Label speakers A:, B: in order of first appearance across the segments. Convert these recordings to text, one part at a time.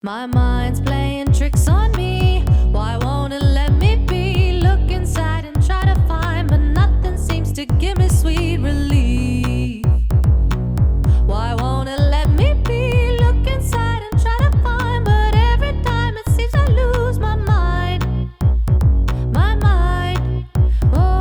A: My mind's playing tricks on me. Why won't it let me be? Look inside and try to find, but nothing seems to give me sweet relief. Why won't it let me be? Look inside and try to find, but every time it seems I lose my mind. My mind. Oh,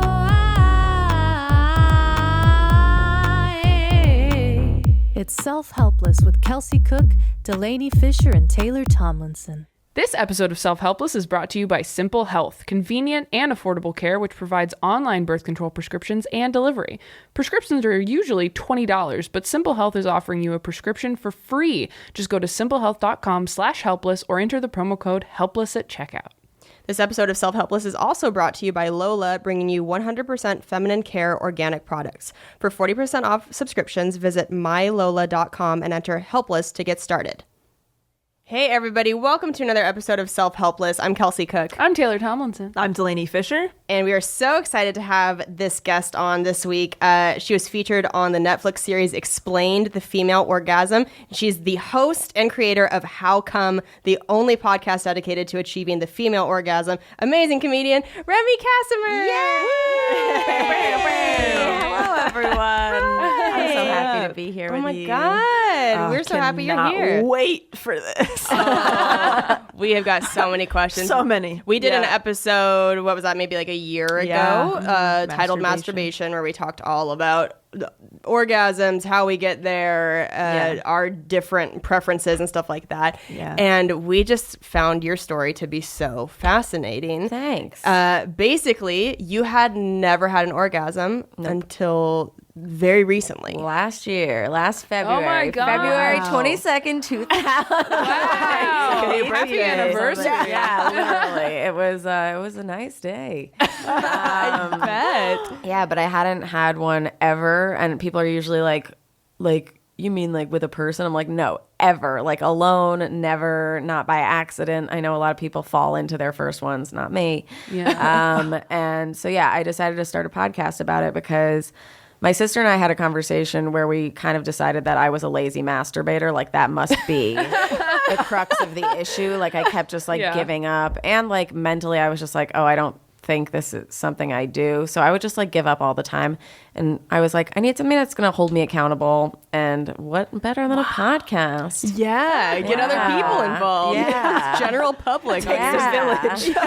A: It's Self-Helpless with Kelsey Cook, Delaney Fisher, and Taylor Tomlinson.
B: This episode of Self-Helpless is brought to you by Simple Health, convenient and affordable care which provides online birth control prescriptions and delivery. Prescriptions are usually $20, but Simple Health is offering you a prescription for free. Just go to simplehealth.com/helpless or enter the promo code HELPLESS at checkout.
C: This episode of Self-Helpless is also brought to you by Lola, bringing you 100% feminine care organic products. For 40% off subscriptions, visit mylola.com and enter HELPLESS to get started. Hey everybody, welcome to another episode of Self-Helpless. I'm Kelsey Cook.
B: I'm Taylor Tomlinson.
D: I'm Delaney Fisher.
C: And we are so excited to have this guest on this week. She was featured on the Netflix series Explained, the Female Orgasm. She's the host and creator of How Come, the only podcast dedicated to achieving the female orgasm. Amazing comedian, Remy Casimir.
D: Hello, everyone. I'm so happy to be here with you.
C: Oh my God. We're so happy you're here.
D: Cannot wait for this.
C: We have got so many questions.
D: So many.
C: We did an episode, what was that, maybe like a year ago, titled Masturbation, where we talked all about orgasms, how we get there, our different preferences and stuff like that.
D: Yeah.
C: And we just found your story to be so fascinating.
D: Thanks.
C: Basically, you had never had an orgasm until very recently.
D: Last February.
B: Oh my God.
D: February 22nd, 2000.
B: Wow. Happy anniversary.
D: Yeah, literally. It was a nice day.
C: I bet.
D: Yeah, but I hadn't had one ever, and people are usually like, you mean like with a person? I'm like, no, ever. Like alone, never, not by accident. I know a lot of people fall into their first ones, not me.
B: Yeah.
D: And so, yeah, I decided to start a podcast about it because my sister and I had a conversation where we kind of decided that I was a lazy masturbator. Like that must be the crux of the issue. Like I kept just like giving up. And like mentally I was just like, oh, I don't think this is something I do. So I would just like give up all the time. And I was like, I need something that's going to hold me accountable. And what better than a podcast?
C: Yeah, get other people involved.
D: Yeah.
C: General public.
D: Yeah.
C: Like this village.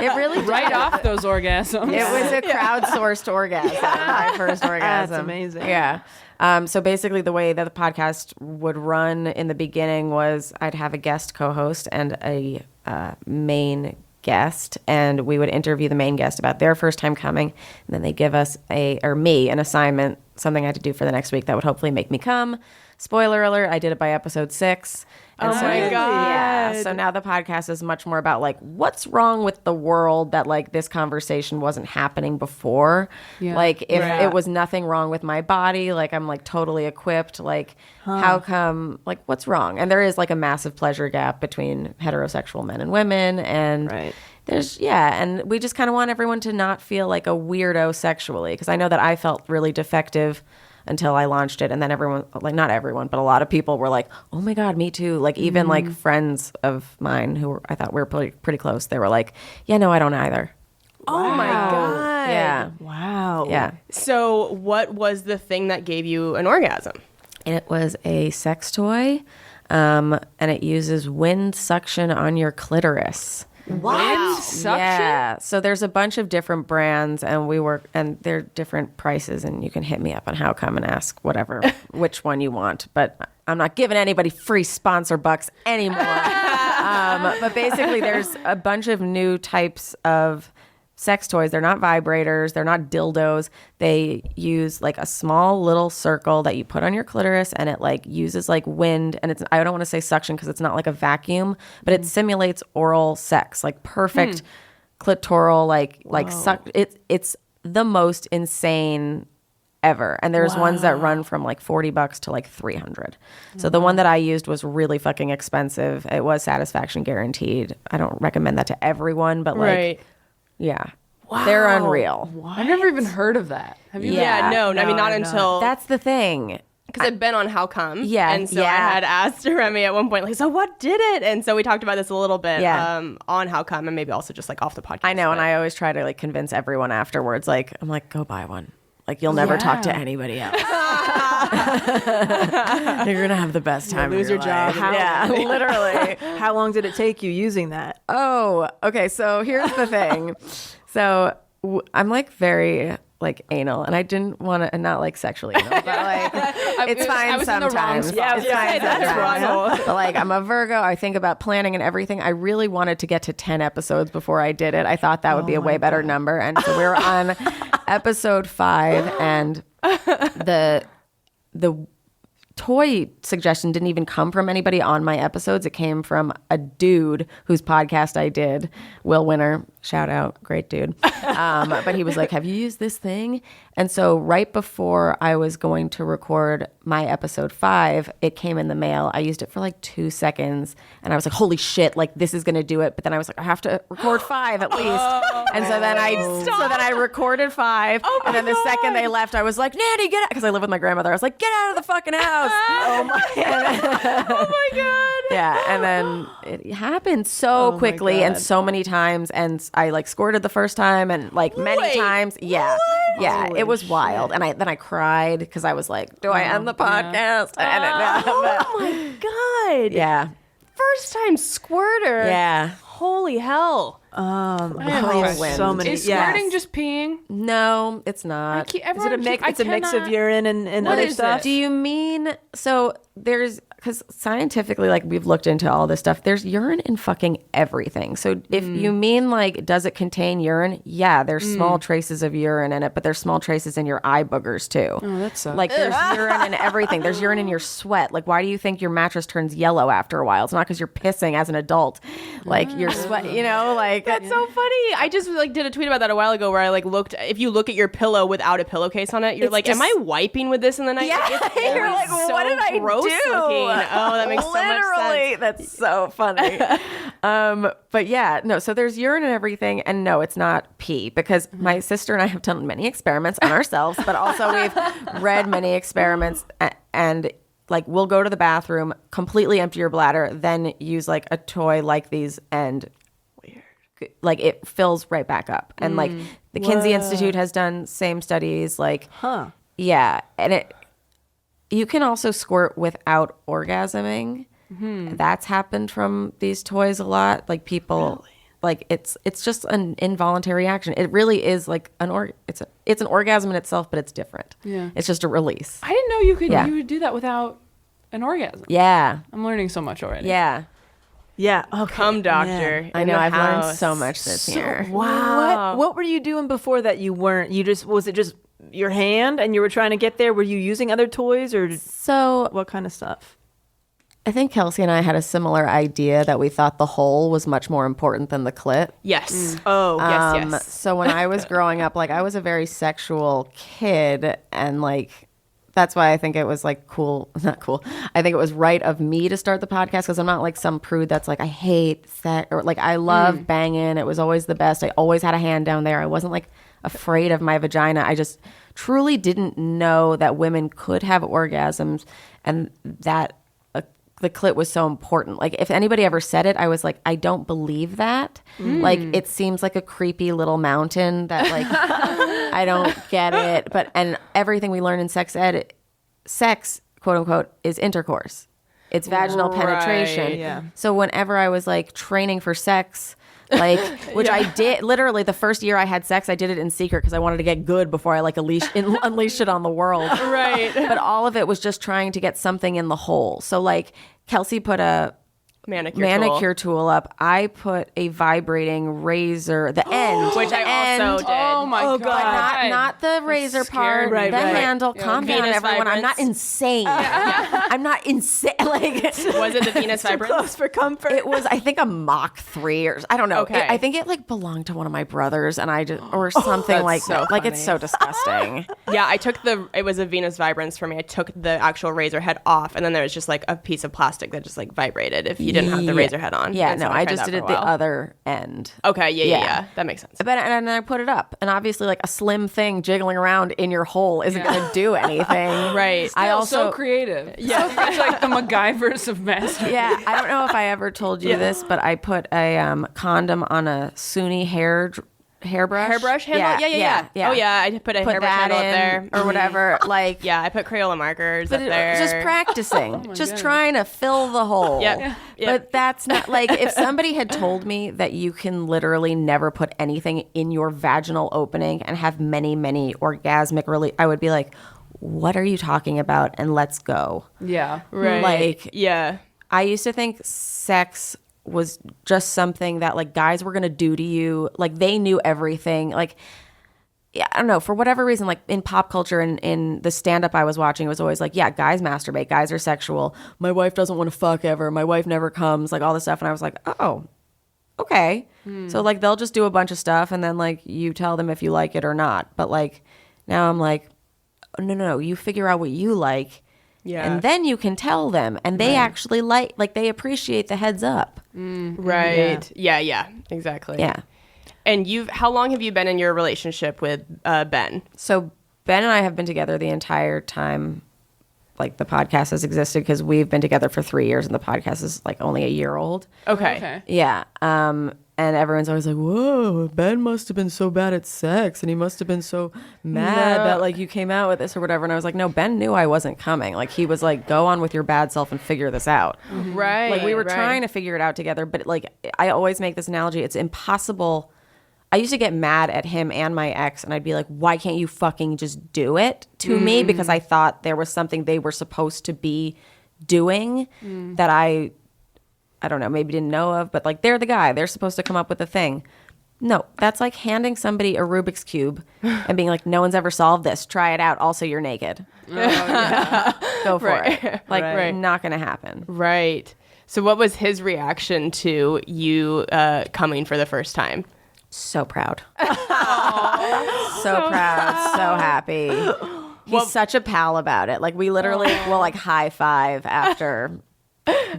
D: It really
B: Right off those orgasms.
D: It was a crowdsourced orgasm. My first orgasm.
B: That's amazing.
D: Yeah. So basically the way that the podcast would run in the beginning was I'd have a guest co-host and a main guest, and we would interview the main guest about their first time coming, and then they give us me an assignment, something I had to do for the next week that would hopefully make me come. Spoiler alert, I did it by episode 6. And
C: Oh my God.
D: Yeah. So now the podcast is much more about like what's wrong with the world that like this conversation wasn't happening before.
B: Yeah.
D: Like if it was nothing wrong with my body, like I'm like totally equipped, like how come, like what's wrong? And there is like a massive pleasure gap between heterosexual men and women, and there's and we just kind of want everyone to not feel like a weirdo sexually, because I know that I felt really defective until I launched it, and then everyone, like not everyone, but a lot of people were like, oh my God, me too. Like even like friends of mine who I thought we were pretty close, they were like, yeah, no, I don't either.
C: Oh my God.
D: Yeah.
B: Wow.
D: Yeah.
C: So what was the thing that gave you an orgasm?
D: It was a sex toy, and it uses wind suction on your clitoris.
B: What? Suction?
D: Yeah. So there's a bunch of different brands, and they're different prices, and you can hit me up on How Come and ask which one you want. But I'm not giving anybody free sponsor bucks anymore. But basically, there's a bunch of new types of sex toys. They're not vibrators. They're not dildos. They use like a small little circle that you put on your clitoris, and it like uses like wind. And I don't want to say suction because it's not like a vacuum, but it simulates oral sex, like perfect clitoral, it's the most insane ever. And there's ones that run from like $40 to like $300. So the one that I used was really fucking expensive. It was satisfaction guaranteed. I don't recommend that to everyone, but like, yeah. Wow. They're unreal.
B: I've never even heard of that. Have you?
C: Yeah, no, I mean, not until...
D: That's the thing.
C: Because I've been on How Come.
D: Yeah,
C: And so I had asked Remy at one point, like, so what did it? And so we talked about this a little bit on How Come, and maybe also just like off the podcast.
D: I know, and I always try to like convince everyone afterwards. Like, I'm like, go buy one. Like, you'll never talk to anybody else. You're gonna have the best time.
E: Lose your job.
D: Yeah, literally.
E: How long did it take you using that?
D: Oh, okay. So here's the thing. So I'm like very like anal, and I didn't want to, and not like sexually anal, but like it's fine sometimes.
E: Yeah, I was gonna say, that's wrong.
D: But like I'm a Virgo. I think about planning and everything. I really wanted to get to 10 episodes before I did it. I thought that would be a way better number, and so we were on episode 5, and the toy suggestion didn't even come from anybody on my episodes. It came from a dude whose podcast I did, Will Winner. Shout out, great dude. But he was like, have you used this thing? And so right before I was going to record my episode 5, it came in the mail. I used it for like 2 seconds, and I was like, holy shit, like this is going to do it. But then I was like, I have to record 5 at least. And so then I recorded 5. And then the second they left, I was like, Nanny, get out. Because I live with my grandmother. I was like, get out of the fucking house.
C: oh my God.
D: Yeah. And then it happened so quickly and so many times. And I like squirted the first time and like many times. Yeah.
C: What?
D: Yeah. It was wild. And then I cried because I was like, do I end the podcast?
C: Oh my God.
D: Yeah.
C: First time squirter.
D: Yeah.
C: Holy hell.
E: So many.
B: Is squirting just peeing?
D: No, it's not.
E: Is it a mix? It's a mix of urine and
B: What
E: other
B: is
E: stuff.
B: it?
D: Do you mean, so there's, because scientifically, like we've looked into all this stuff, there's urine in fucking everything. So if you mean like, does it contain urine? Yeah, there's small traces of urine in it, but there's small traces in your eye boogers too.
B: Oh, that sucks.
D: Like there's urine in everything. There's urine in your sweat. Like why do you think your mattress turns yellow after a while? It's not because you're pissing as an adult. Like your sweat, you know, like.
C: That's so funny. I just like did a tweet about that a while ago where I like looked, if you look at your pillow without a pillowcase on it, you're like, am I wiping with this in the night?
D: Yeah, you're like, what did I
C: gross
D: do?
C: Looking. Oh, that makes so much
D: Literally,
C: sense.
D: that's so funny. But yeah, no, so there's urine and everything, and no, it's not pee, because my sister and I have done many experiments on ourselves, but also we've read many experiments, and like we'll go to the bathroom, completely empty your bladder, then use like a toy like these, and like it fills right back up. And like the Kinsey Institute has done same studies, like yeah, and you can also squirt without orgasming. That's happened from these toys a lot. Like people like it's just an involuntary action. It really is like it's an orgasm in itself, but it's different.
B: Yeah.
D: It's just a release.
B: I didn't know you would do that without an orgasm.
D: Yeah.
B: I'm learning so much already.
D: Yeah.
E: Yeah. Okay.
C: Come doctor.
E: Yeah.
D: I know, I've learned so much this year.
E: Wow. What were you doing before that you weren't? Was it just your hand and you were trying to get there? Were you using other toys or
D: So
E: what kind of stuff?
D: I think Kelsey and I had a similar idea that we thought the hole was much more important than the clit.
C: Yes.
E: Oh,
C: Yes.
D: So when I was growing up, like I was a very sexual kid, and like that's why I think it was like not cool. I think it was right of me to start the podcast, because I'm not like some prude that's like I hate sex, or like I love banging. It was always the best. I always had a hand down there. I wasn't like afraid of my vagina. I just truly didn't know that women could have orgasms, and that the clit was so important. Like if anybody ever said it, I was like, I don't believe that. Like it seems like a creepy little mountain that like I don't get it. And everything we learn in sex ed, sex, quote unquote, is intercourse. It's vaginal penetration.
E: Yeah.
D: So whenever I was like training for sex, like, which I did literally the first year I had sex, I did it in secret because I wanted to get good before I like unleashed it on the world.
C: Right.
D: But all of it was just trying to get something in the hole. So like Kelsey put a manicure tool up. I put a vibrating razor, the end,
C: Which I also did.
B: Oh my God.
D: but not the razor part,
E: Right,
D: the
E: right.
D: handle. Calm down,
C: Venus
D: everyone. I'm not
C: vibrance.
D: insane. I'm not insane. Like,
C: Was it the Venus vibrance?
E: Close for comfort.
D: it was, I think, a Mach 3 or I don't know.
C: Okay.
D: I think it like belonged to one of my brothers, and I just or something like
B: so
D: like it's so disgusting.
C: Yeah, I took it was a Venus vibrance for me. I took the actual razor head off, and then there was just like a piece of plastic that just like vibrated if you didn't have the razor head on.
D: Yeah,
C: And so
D: no, I
C: tried
D: just
C: that
D: did
C: for
D: it
C: a
D: the
C: while.
D: other end.
C: Okay,
D: Yeah.
C: yeah. That makes sense.
D: But and I put it up, and obviously, like a slim thing jiggling around in your hole isn't going to do anything,
C: Right.
D: I also
B: so creative. Yeah, it's like the MacGyvers of masturbating.
D: Yeah, I don't know if I ever told you this, but I put a condom on a Sunni hairbrush.
C: Hairbrush handle? Yeah. Oh, yeah. I put a
D: Put
C: hairbrush
D: that
C: handle up
D: in
C: there.
D: or whatever. Like,
C: Yeah, I put Crayola markers up
D: but
C: there.
D: just practicing, just trying to fill the hole.
C: Yep.
D: But that's not like if somebody had told me that you can literally never put anything in your vaginal opening and have many, many orgasmic I would be like, what are you talking about? And let's go.
B: Yeah.
C: Right.
D: Like,
C: yeah.
D: I used to think sex was just something that like guys were going to do to you. Like they knew everything. Like, yeah, I don't know, for whatever reason, like in pop culture and in the stand-up I was watching, it was always like, yeah, guys masturbate, guys are sexual. My wife doesn't want to fuck ever. My wife never comes, like all this stuff. And I was like, oh, okay. So like they'll just do a bunch of stuff and then like you tell them if you like it or not. But like now I'm like, no, you figure out what you like.
C: Yeah.
D: And then you can tell them, and they actually like they appreciate the heads up.
C: Right. Yeah. Exactly.
D: Yeah.
C: And how long have you been in your relationship with Ben?
D: So Ben and I have been together the entire time, like the podcast has existed, because we've been together for 3 years, and the podcast is like only a year old.
C: Okay.
D: Yeah. And everyone's always like, whoa, Ben must have been so bad at sex, and he must have been so mad that like you came out with this or whatever. And I was like, no, Ben knew I wasn't coming. Like he was like, go on with your bad self and figure this out.
C: Right.
D: Like we were trying to figure it out together, but like I always make this analogy. It's impossible. I used to get mad at him and my ex, and I'd be like, why can't you fucking just do it to me? Because I thought there was something they were supposed to be doing that I don't know, maybe didn't know of, but like they're the guy. They're supposed to come up with a thing. No, that's like handing somebody a Rubik's Cube and being like, no one's ever solved this. Try it out. Also, you're naked. Go for it. Like, not going to happen.
C: Right. So what was his reaction to you coming for the first time?
D: So proud. So proud. So happy. He's such a pal about it. Like we literally will like high five after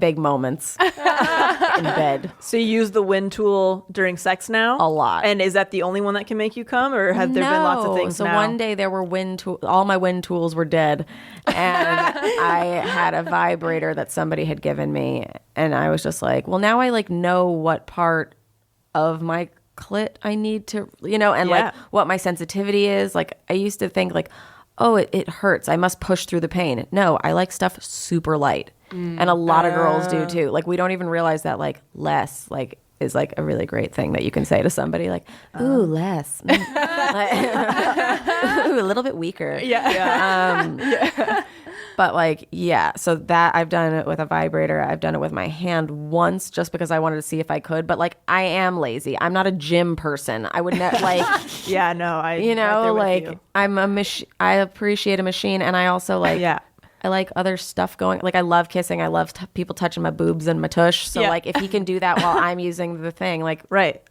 D: big moments in bed.
E: So you use the wind tool during sex now?
D: A lot.
E: And is that the only one that can make you come, or have there been lots of things
D: So
E: now?
D: one day there were all my wind tools were dead, and I had a vibrator that somebody had given me, and I was just like, well, now I like know what part of my clit I need to, and like what my sensitivity is. Like I used to think like, oh, it hurts, I must push through the pain. No, I like stuff super light. And a lot of girls do too. Like we don't even realize that like less like is like a really great thing that you can say to somebody, like, ooh, less. Like, ooh, a little bit weaker. But like, yeah, so that I've done it with a vibrator. I've done it with my hand once just because I wanted to see if I could. But like, I am lazy. I'm not a gym person. I would not like,
E: Yeah, no, I
D: you know,
E: right there with
D: like
E: you.
D: I'm a machine. I appreciate a machine, and I also like, I like other stuff going. Like I love kissing. I love people touching my boobs and my tush. So like, if he can do that while I'm using the thing, like,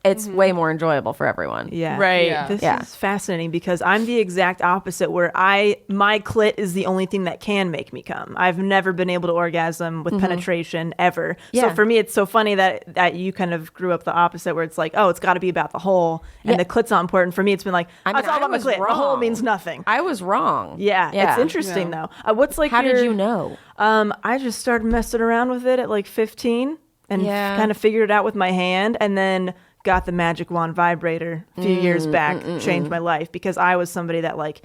D: it's way more enjoyable for everyone.
E: Yeah.
C: Right.
B: Yeah.
E: This is fascinating because I'm the exact opposite, where my clit is the only thing that can make me come. I've never been able to orgasm with penetration ever. So
D: Yeah.
E: for me, it's so funny that you kind of grew up the opposite, where it's like, oh, it's got to be about the hole, and the clit's not important. For me, it's been like,
D: I mean,
E: it's all about my
D: was
E: clit. The hole
D: wrong.
E: means nothing.
D: I was wrong.
E: Yeah, it's interesting though. What's like
D: How did you know?
E: I just started messing around with it at like 15 and kind of figured it out with my hand, and then got the magic wand vibrator a few years back. Changed my life because I was somebody that like,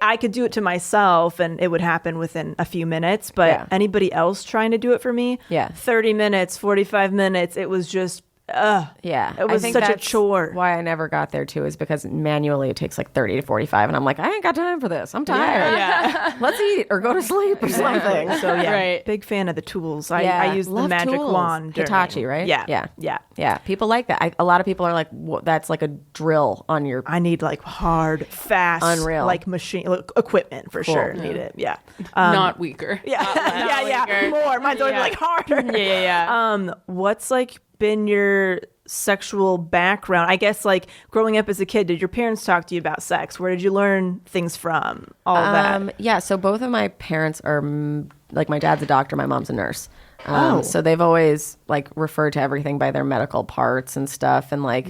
E: I could do it to myself and it would happen within a few minutes, but anybody else trying to do it for me, 30 minutes, 45 minutes, it was just it was such a chore.
D: Why I never got there too is because manually it takes like 30 to 45, and I'm like, I ain't got time for this. I'm tired. Let's eat or go to sleep or something.
E: So big fan of the tools. I use the
D: love
E: magic
D: tools.
E: wand.
D: Hitachi, right?
E: Yeah.
D: People like that. A lot of people are like, that's like a drill on your.
E: I need like hard, fast,
D: Unreal.
E: like machine equipment for sure. Need it. Yeah.
B: Not weaker.
E: Yeah. More. Mine's always like harder. What's like been your sexual background? I guess like growing up as a kid, did your parents talk to you about sex? Where did you learn things from? All that.
D: Yeah. So both of my parents are like, my dad's a doctor, my mom's a nurse. So they've always like referred to everything by their medical parts and stuff. And like,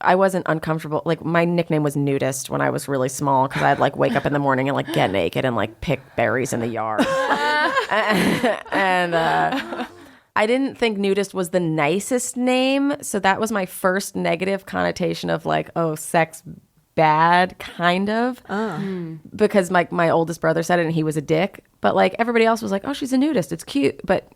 D: I wasn't uncomfortable. Like my nickname was nudist when I was really small because I'd like wake up in the morning and like get naked and like pick berries in the yard. and I didn't think nudist was the nicest name. So that was my first negative connotation of like, oh, sex bad, kind of. Because my oldest brother said it and he was a dick. But like everybody else was like, oh, she's a nudist. It's cute. But,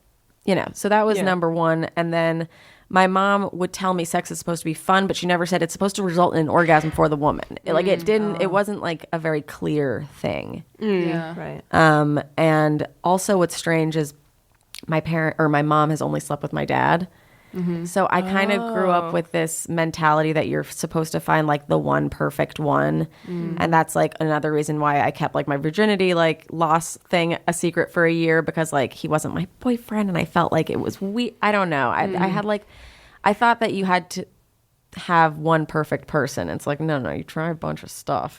D: you know, so that was number one. And then my mom would tell me sex is supposed to be fun, but she never said it's supposed to result in an orgasm for the woman. It wasn't like a very clear thing.
B: Yeah.
E: Right.
D: And also what's strange is my mom has only slept with my dad. So I kind of grew up with this mentality that you're supposed to find like the one perfect one. And that's like another reason why I kept like my virginity like loss thing a secret for a year, because like he wasn't my boyfriend and I felt like it was I don't know. I had like, I thought that you had to have one perfect person. It's like, no, you try a bunch of stuff.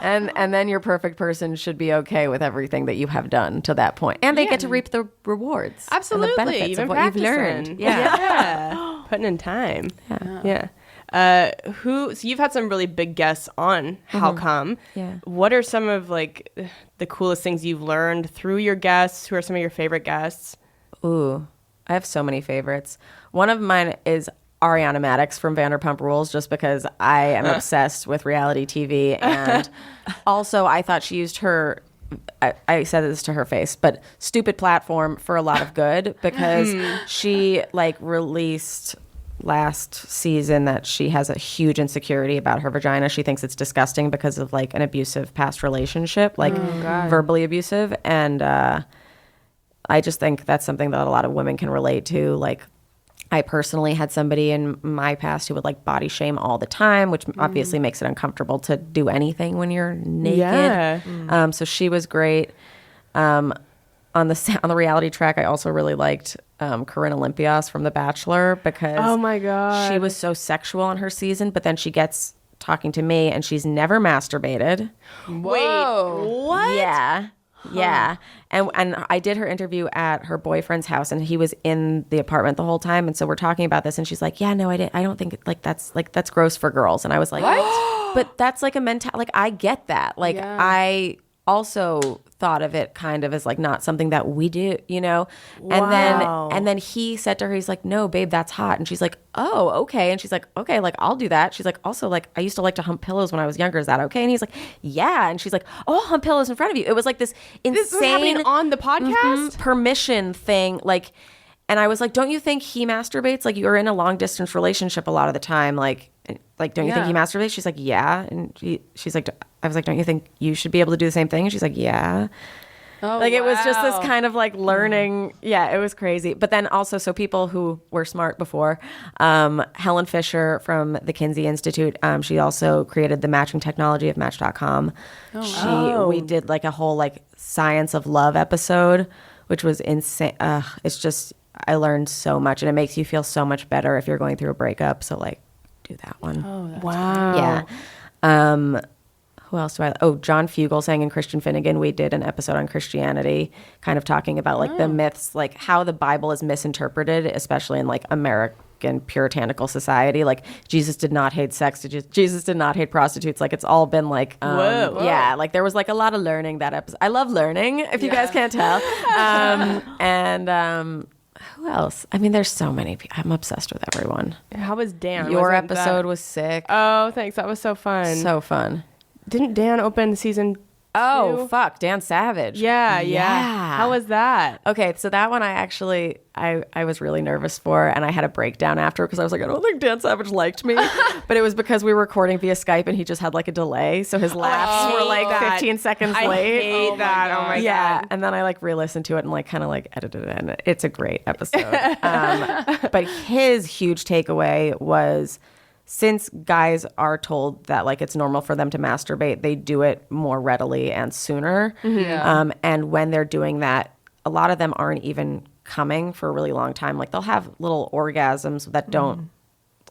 D: And then your perfect person should be okay with everything that you have done to that point. And they get to reap the rewards.
C: Absolutely.
D: And the benefits
C: Even
D: of what
C: practicing.
D: you've learned.
C: Yeah. Putting in time. Yeah. So you've had some really big guests on How Come?
D: Yeah.
C: What are some of like the coolest things you've learned through your guests? Who are some of your favorite guests?
D: Ooh, I have so many favorites. One of mine is Ariana Madix from Vanderpump Rules, just because I am obsessed with reality TV. And also I thought she used her, I said this to her face, but stupid platform for a lot of good, because she like released last season that she has a huge insecurity about her vagina. She thinks it's disgusting because of like an abusive past relationship, like verbally abusive. And I just think that's something that a lot of women can relate to. Like, I personally had somebody in my past who would like body shame all the time, which obviously makes it uncomfortable to do anything when you're naked.
C: Yeah.
D: So she was great. On the reality track, I also really liked Corinne Olympios from The Bachelor, because
C: Oh my God.
D: she was so sexual on her season, but then she gets talking to me and she's never masturbated.
C: Wait, what?
D: Yeah. Yeah. And I did her interview at her boyfriend's house and he was in the apartment the whole time. And so we're talking about this and she's like, yeah, no, I don't think that's gross for girls. And I was like, what? But that's like a like, I get that. Like I also thought of it kind of as like not something that we do, you know? And then he said to her, he's like, no, babe, that's hot. And she's like, oh, okay. And she's like, okay, like I'll do that. She's like, also like, I used to like to hump pillows when I was younger. Is that okay? And he's like, yeah. And she's like, oh, I'll hump pillows in front of you. It was like this insane
C: This was happening on the podcast?
D: permission thing. Like, and I was like, don't you think he masturbates? Like, you're in a long distance relationship a lot of the time. Like, don't you think he masturbates? She's like, yeah. And she's like, I was like, don't you think you should be able to do the same thing? And she's like, yeah.
B: Oh,
D: like, it was just this kind of like learning. Yeah, it was crazy. But then also, so people who were smart before, Helen Fisher from the Kinsey Institute, she also created the matching technology of Match.com. We did like a whole like science of love episode, which was insane. It's just, I learned so much, and it makes you feel so much better if you're going through a breakup. So like, do that one.
B: Oh, that's
C: Wow.
D: Yeah. Who else do I? Oh, John Fugelsang and Christian Finnegan. We did an episode on Christianity, kind of talking about like the myths, like how the Bible is misinterpreted, especially in like American puritanical society. Like, Jesus did not hate sex. Jesus did not hate prostitutes. Like, it's all been like, yeah, like there was like a lot of learning that episode. I love learning, if you guys can't tell. Who else? I mean, there's so many people. I'm obsessed with everyone.
C: How was Dan?
D: Your
C: Wasn't
D: episode
C: that-
D: was sick.
C: Oh, thanks. That was so fun.
D: So fun.
C: Didn't Dan open season 2?
D: Oh, fuck. Dan Savage.
C: Yeah. How was that?
D: Okay, so that one I was really nervous for, and I had a breakdown after because I was like, I don't think Dan Savage liked me. But it was because we were recording via Skype and he just had like a delay, so his laughs were like 15 seconds
C: I
D: late.
C: hate that. Oh my
D: Yeah,
C: God.
D: and then I like re-listened to it and like kind of like edited it, and it's a great episode. But his huge takeaway was, since guys are told that like it's normal for them to masturbate, they do it more readily and sooner. And when they're doing that, a lot of them aren't even coming for a really long time. Like, they'll have little orgasms that don't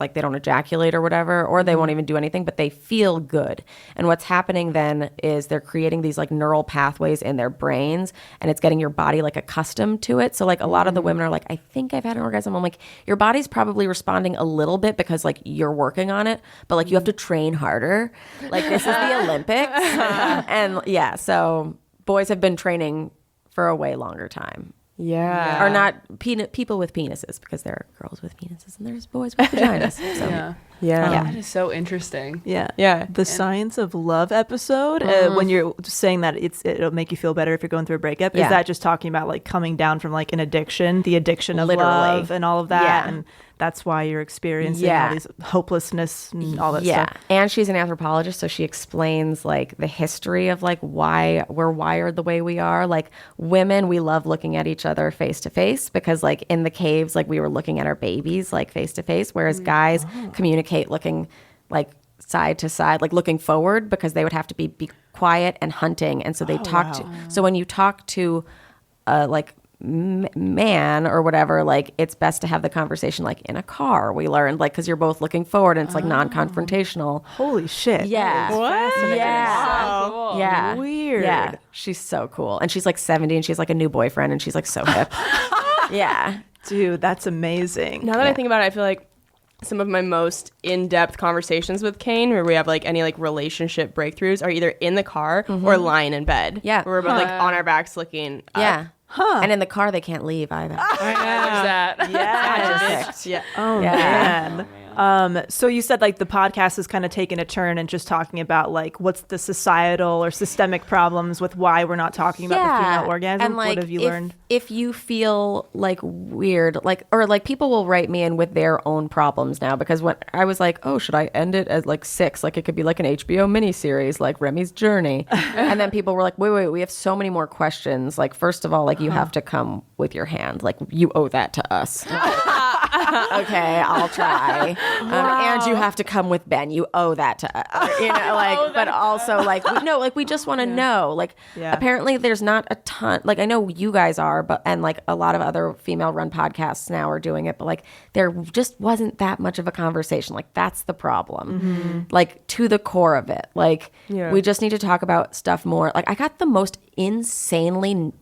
D: like they don't ejaculate or whatever, or they won't even do anything, but they feel good. And what's happening then is they're creating these like neural pathways in their brains, and it's getting your body like accustomed to it. So like a lot of the women are like, I think I've had an orgasm. I'm like, your body's probably responding a little bit because like you're working on it, but like you have to train harder. Like this is the Olympics. And yeah, so boys have been training for a way longer time.
C: Yeah.
D: Or not people with penises, because there are girls with penises and there's boys with vaginas. So.
C: Yeah.
B: That is so interesting.
E: Yeah. The Science of Love episode, when you're saying that it'll make you feel better if you're going through a breakup, is that just talking about like coming down from like an addiction, the addiction of love and all of that? And that's why you're experiencing all these hopelessness and all that stuff.
D: And she's an anthropologist, so she explains like the history of like why we're wired the way we are. Like women, we love looking at each other face to face because like in the caves, like we were looking at our babies like face to face, whereas guys communicate looking like side to side, like looking forward, because they would have to be quiet and hunting. And so they talk to, so when you talk to like man or whatever, like it's best to have the conversation like in a car, we learned, like because you're both looking forward and it's like non-confrontational.
E: Holy shit.
D: Yeah.
C: What?
D: Yeah.
B: So cool.
D: Yeah.
E: Weird.
D: Yeah. She's so cool. And she's like 70 and she's like a new boyfriend and she's like so hip. Yeah.
E: Dude, that's amazing.
C: Now that I think about it, I feel like some of my most in-depth conversations with Kane, where we have like any like relationship breakthroughs, are either in the car or lying in bed.
D: Yeah.
C: Where we're both like on our backs looking up.
D: Yeah. And in the car, they can't leave either.
B: I know that.
E: Yes.
C: Yeah.
E: Oh, man. So you said like the podcast is kind of taking a turn and just talking about like what's the societal or systemic problems with why we're not talking about the female orgasm.
D: And, like,
E: what have you learned?
D: If you feel like weird, like, or like people will write me in with their own problems now, because when I was like, oh, should I end it at like 6? Like it could be like an HBO miniseries, like Remy's Journey. And then people were like, wait, we have so many more questions. Like, first of all, like you have to come with your hand. Like you owe that to us. Okay, I'll try. And you have to come with Ben. You owe that to us. You know, like, but also like, we just want to know. Like, apparently there's not a ton. Like, I know you guys are, but and like a lot of other female-run podcasts now are doing it. But like, there just wasn't that much of a conversation. Like, that's the problem. Like, to the core of it. Like, we just need to talk about stuff more. Like, I got the most insanely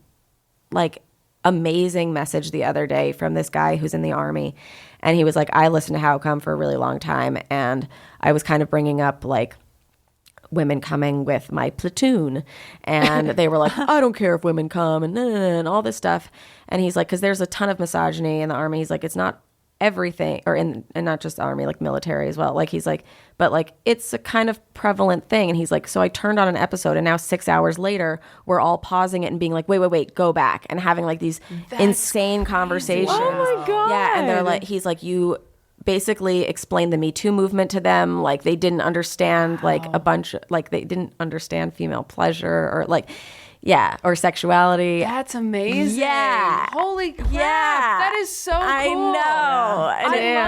D: like amazing message the other day from this guy who's in the Army, and he was like, I listened to How Come for a really long time, and I was kind of bringing up like women coming with my platoon, and they were like, I don't care if women come and all this stuff. And he's like, because there's a ton of misogyny in the Army. He's like, it's not everything, or and not just the Army, like military as well. Like he's like, but like it's a kind of prevalent thing. And he's like, so I turned on an episode, and now 6 hours later, we're all pausing it and being like, wait, go back, and having like these insane conversations.
E: Oh my God.
D: Yeah, and they're like, he's like, you basically explained the Me Too movement to them. Like they didn't understand like a bunch of, like they didn't understand female pleasure or like. Yeah, or sexuality.
B: That's amazing.
D: Yeah.
B: Holy crap.
D: Yeah.
B: That is so cool.
D: I know.
B: I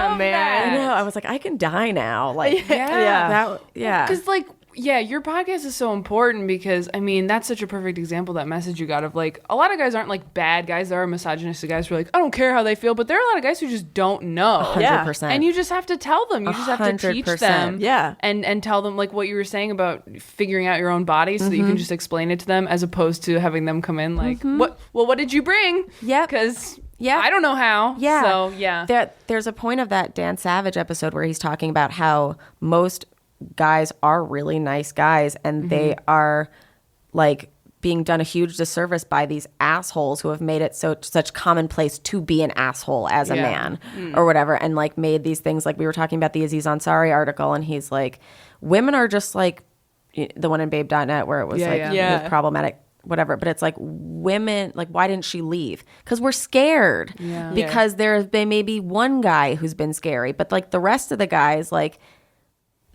B: love that.
D: I know. I was like, I can die now. Like,
B: Yeah.
D: yeah.
B: Because, like, yeah, your podcast is so important because, I mean, that's such a perfect example, that message you got of, like, a lot of guys aren't, like, bad guys. There are misogynistic guys who are like, I don't care how they feel, but there are a lot of guys who just don't know.
D: 100%.
B: And you just have to tell them. You just have to teach
D: 100%.
B: them.
E: Yeah.
B: And tell them, like, what you were saying about figuring out your own body so that you can just explain it to them, as opposed to having them come in like, what did you bring?
D: Yep.
B: Because
D: Yep.
B: I don't know how.
D: Yeah.
B: So, yeah.
D: There's a point of that Dan Savage episode where he's talking about how most guys are really nice guys, and they are like being done a huge disservice by these assholes who have made it such commonplace to be an asshole as a man or whatever, and like made these things, like we were talking about the Aziz Ansari article, and he's like, women are just like the one in babe.net where it was it was problematic, whatever, but it's like, women, like, why didn't she leave? Because we're scared. Because there's been maybe one guy who's been scary, but like the rest of the guys, like,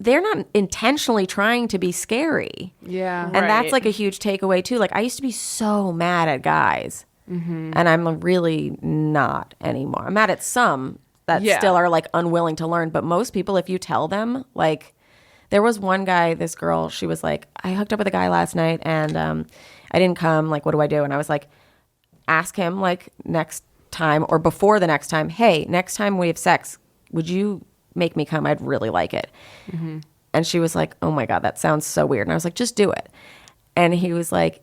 D: they're not intentionally trying to be scary.
B: Yeah.
D: And that's like a huge takeaway too. Like, I used to be so mad at guys, and I'm really not anymore. I'm mad at some that still are like unwilling to learn, but most people, if you tell them, like, there was one guy, this girl, she was like, I hooked up with a guy last night and I didn't come, like, what do I do? And I was like, ask him, like, next time or before the next time, hey, next time we have sex, would you make me come, I'd really like it. And she was like, oh my God, that sounds so weird. And I was like, just do it. And he was like,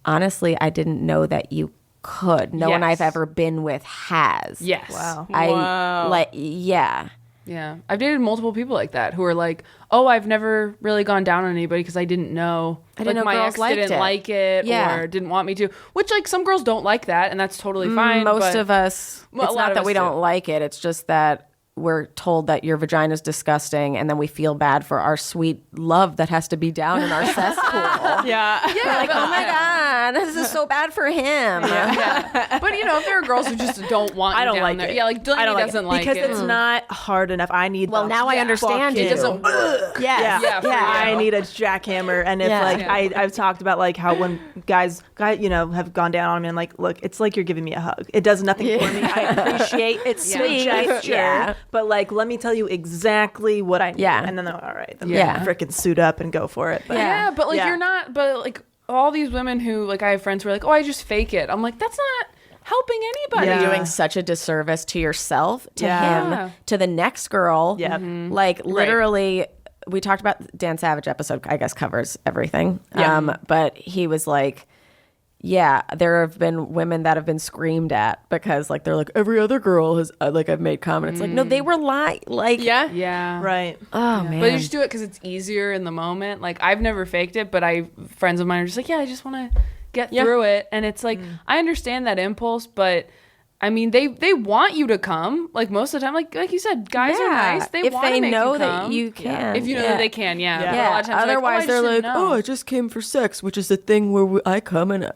D: honestly, I didn't know that you could. No one I've ever been with has.
B: Yes.
E: Wow.
D: Yeah.
B: Yeah. I've dated multiple people like that who are like, oh, I've never really gone down on anybody because I didn't know.
D: I didn't know
B: my
D: girls
B: ex
D: liked
B: didn't
D: it.
B: like it
D: Yeah.
B: or didn't want me to. Which, like, some girls don't like that, and that's totally fine.
D: Most
B: but
D: of us,
B: Well, a
D: it's
B: lot
D: not
B: of
D: that
B: us
D: we
B: do.
D: don't like it. It's just that we're told that your vagina is disgusting, and then we feel bad for our sweet love that has to be down in our cesspool.
C: Yeah.
B: Yeah,
D: Like, oh my God, this is so bad for him.
B: Yeah. But, you know, if there are girls who just don't want you
E: I don't
B: down
E: like
B: there.
E: it.
B: Yeah, like, Delaney doesn't like
E: because
B: it.
E: it's not hard enough. I need.
D: Well, now I understand
E: fucking-
D: you.
B: It doesn't work.
D: Yes.
B: Yeah, for you.
E: I need a jackhammer, and if
D: Yeah.
E: like
B: Yeah.
E: I've talked about like how when guys you know have gone down on me and like, look, it's like you're giving me a hug. It does nothing for me. I appreciate it's
B: Yeah.
E: sweet gesture,
D: Yeah.
E: but like let me tell you exactly what I need.
D: Yeah.
E: And then they're all right. Then
D: Yeah.
E: freaking suit up and go for it. But
B: Yeah, but, like,
E: Yeah.
B: you're not, but, like, all these women who, like, I have friends who are like, oh, I just fake it. I'm like, that's not helping anybody.
E: Yeah.
D: You're doing such a disservice to yourself, to
B: Yeah.
D: him, to the next girl.
E: Yeah.
D: Like literally, we talked about Dan Savage episode, I guess covers everything. But he was like, yeah, there have been women that have been screamed at because like they're like every other girl has like I've made comment. It's like no, they were like
B: Yeah.
E: right.
D: Oh man,
B: But you just do it because it's easier in the moment. Like, I've never faked it, but friends of mine are just like, yeah, I just want to get through it. And it's like, I understand that impulse, but I mean, they want you to come. Like, most of the time, like you said, guys are nice. They
D: if
B: want to
D: they
B: make
D: know
B: you
D: that
B: come.
D: you can,
B: If you know that they can, yeah. But a
D: Yeah.
B: lot of times
D: Otherwise,
B: they're
D: they're
B: like,
D: like,
B: oh,
D: I just came for sex, which is the thing where I come and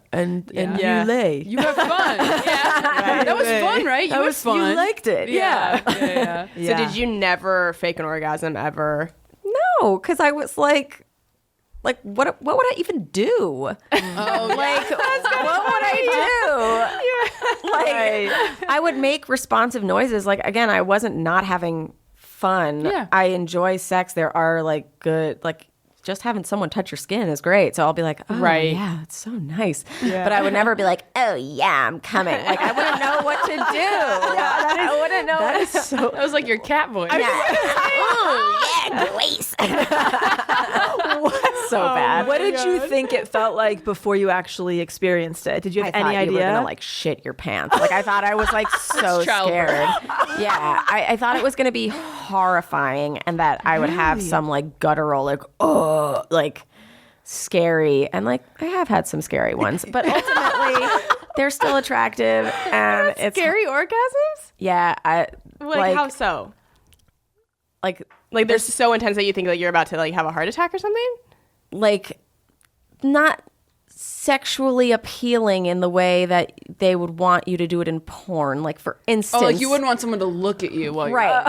B: Yeah.
D: you lay.
B: you have fun. Yeah. That was fun, right? You had fun.
D: You liked it,
B: Yeah.
C: So did you never fake an orgasm ever?
D: No, because I was like what would I even do?
B: Oh,
D: Like, what would I do? Like, I would make responsive noises. Like, again, I wasn't not having fun.
B: Yeah.
D: I enjoy sex. There are like good, like just having someone touch your skin is great. So I'll be like, oh,
C: Right.
D: yeah, it's so nice. But I would never be like, oh, yeah, I'm coming. Like, I wouldn't know what to do. I wouldn't know.
E: That is so.
B: That was like your cat voice.
D: Oh, yeah, Grace. So bad.
E: What did you think it felt like before you actually experienced it? Did you have
D: I
E: any
D: thought you were
E: idea?
D: gonna like shit your pants. Like I thought I was like so
B: childbirth.
D: scared. Yeah, I thought it was gonna be horrifying, and that I would have some like guttural like like scary, and like I have had some scary ones, but ultimately they're still attractive, and it's
C: Scary orgasms?
D: yeah. I
C: Like how so?
D: like
C: Like they're so intense that you think like you're about to like have a heart attack or something?
D: like not sexually appealing in the way that they would want you to do it in porn. Like for instance,
B: Oh, like you wouldn't want someone to look at you while you're
D: right?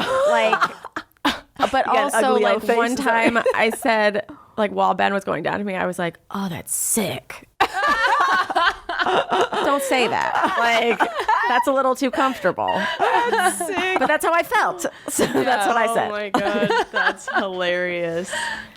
D: Like, but
E: got
D: also
E: ugly
D: like
E: old face,
D: one
E: sorry.
D: time I said like while Ben was going down to me, I was like, "Oh, that's sick." Don't say that. Like that's a little too comfortable. But that's how I felt. So that's what I said.
C: Oh my god, that's hilarious.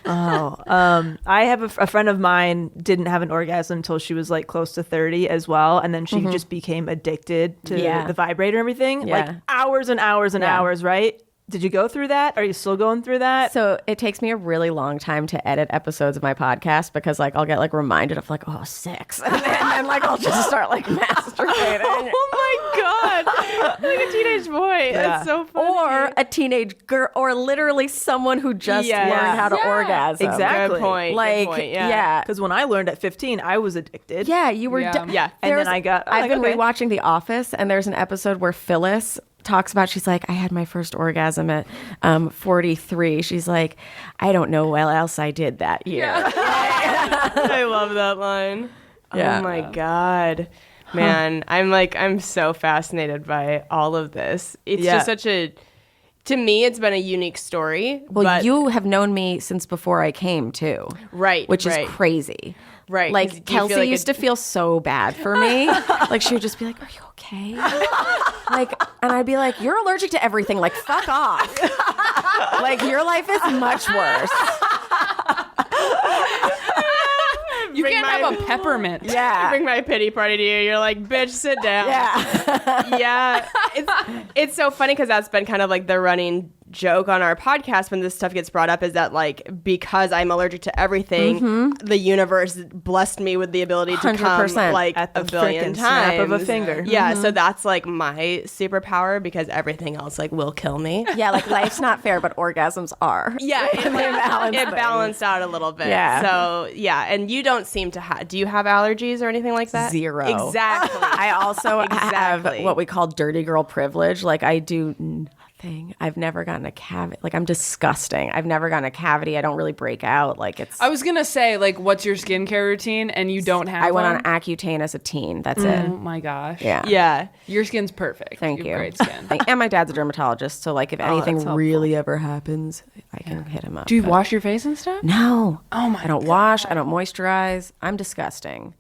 E: I have a friend of mine didn't have an orgasm until she was like close to 30 as well, and then she just became addicted to
D: Yeah.
E: the vibrator and everything.
D: Yeah.
E: Like hours and hours and
D: Yeah.
E: hours, right? Did you go through that? Are you still going through that?
D: So it takes me a really long time to edit episodes of my podcast because like I'll get like reminded of like, oh, sex. And then like I'll just start like masturbating.
C: Oh my god. Like a teenage boy.
E: Yeah.
C: That's so funny.
D: Or a teenage girl, or literally someone who just
C: Yes.
D: learned how to
B: Yeah.
D: orgasm.
E: Exactly.
C: Good point.
D: Like,
C: good point.
D: yeah.
E: Because when I learned at 15, I was addicted.
D: Yeah, you were.
B: Yeah.
C: Yeah.
E: And
D: There's-
E: then I got.
D: I've
E: like,
D: been
E: okay.
D: rewatching The Office, and there's an episode where Phyllis talks about. She's like, I had my first orgasm at 43. She's like, I don't know what else I did that year.
C: I love that line.
D: Yeah.
C: Oh my god. Man, I'm so fascinated by all of this. It's
E: Yeah.
C: just such a to me it's been a unique story.
D: Well,
C: but,
D: you have known me since before I came too,
C: right,
D: which
C: right.
D: is crazy.
C: Right, 'cause
D: Like
C: do you
D: Kelsey
C: feel like
D: used to feel so bad for me. Like she would just be like, "Are you okay?" Like, and I'd be like, "You're allergic to everything. Like, fuck off. Like, your life is much worse."
B: You
C: Bring
B: can't
C: my-
B: have a peppermint.
C: I
D: Yeah.
C: bring my pity party to you. You're like, bitch, sit down.
D: Yeah.
C: Yeah. It's so funny because that's been kind of like the running joke on our podcast when this stuff gets brought up is that like because I'm allergic to everything, the universe blessed me with the ability to come
D: 100%.
C: like
E: At the
C: a billion
E: frickin'
C: times.
E: snap of a finger.
C: Yeah, so that's like my superpower because everything else like will kill me.
D: Yeah, like life's not fair, but orgasms are.
C: Yeah, it balanced out a little bit.
D: Yeah.
C: So yeah, and you don't seem to have. Do you have allergies or anything like that?
D: Zero.
C: Exactly.
D: I also
C: Exactly.
D: have what we call dirty girl privilege. Like I do nothing. I've never gotten a cavity. Like I'm disgusting. I've never gotten a cavity. I don't really break out. Like it's.
B: I was gonna say, like, what's your skincare routine, and you don't have.
D: I went
B: one?
D: on Accutane as a teen. That's
B: Oh
D: it.
B: my gosh.
D: Yeah.
C: Yeah.
B: Your skin's perfect.
D: Thank
B: have
D: you.
B: Great skin.
D: And my dad's a dermatologist, so like if anything
E: helpful.
D: really ever happens, I can hit him up.
B: Do you
D: But-
B: wash your face and stuff?
D: No.
B: Oh my.
D: I don't wash. I don't moisturize. I'm disgusting.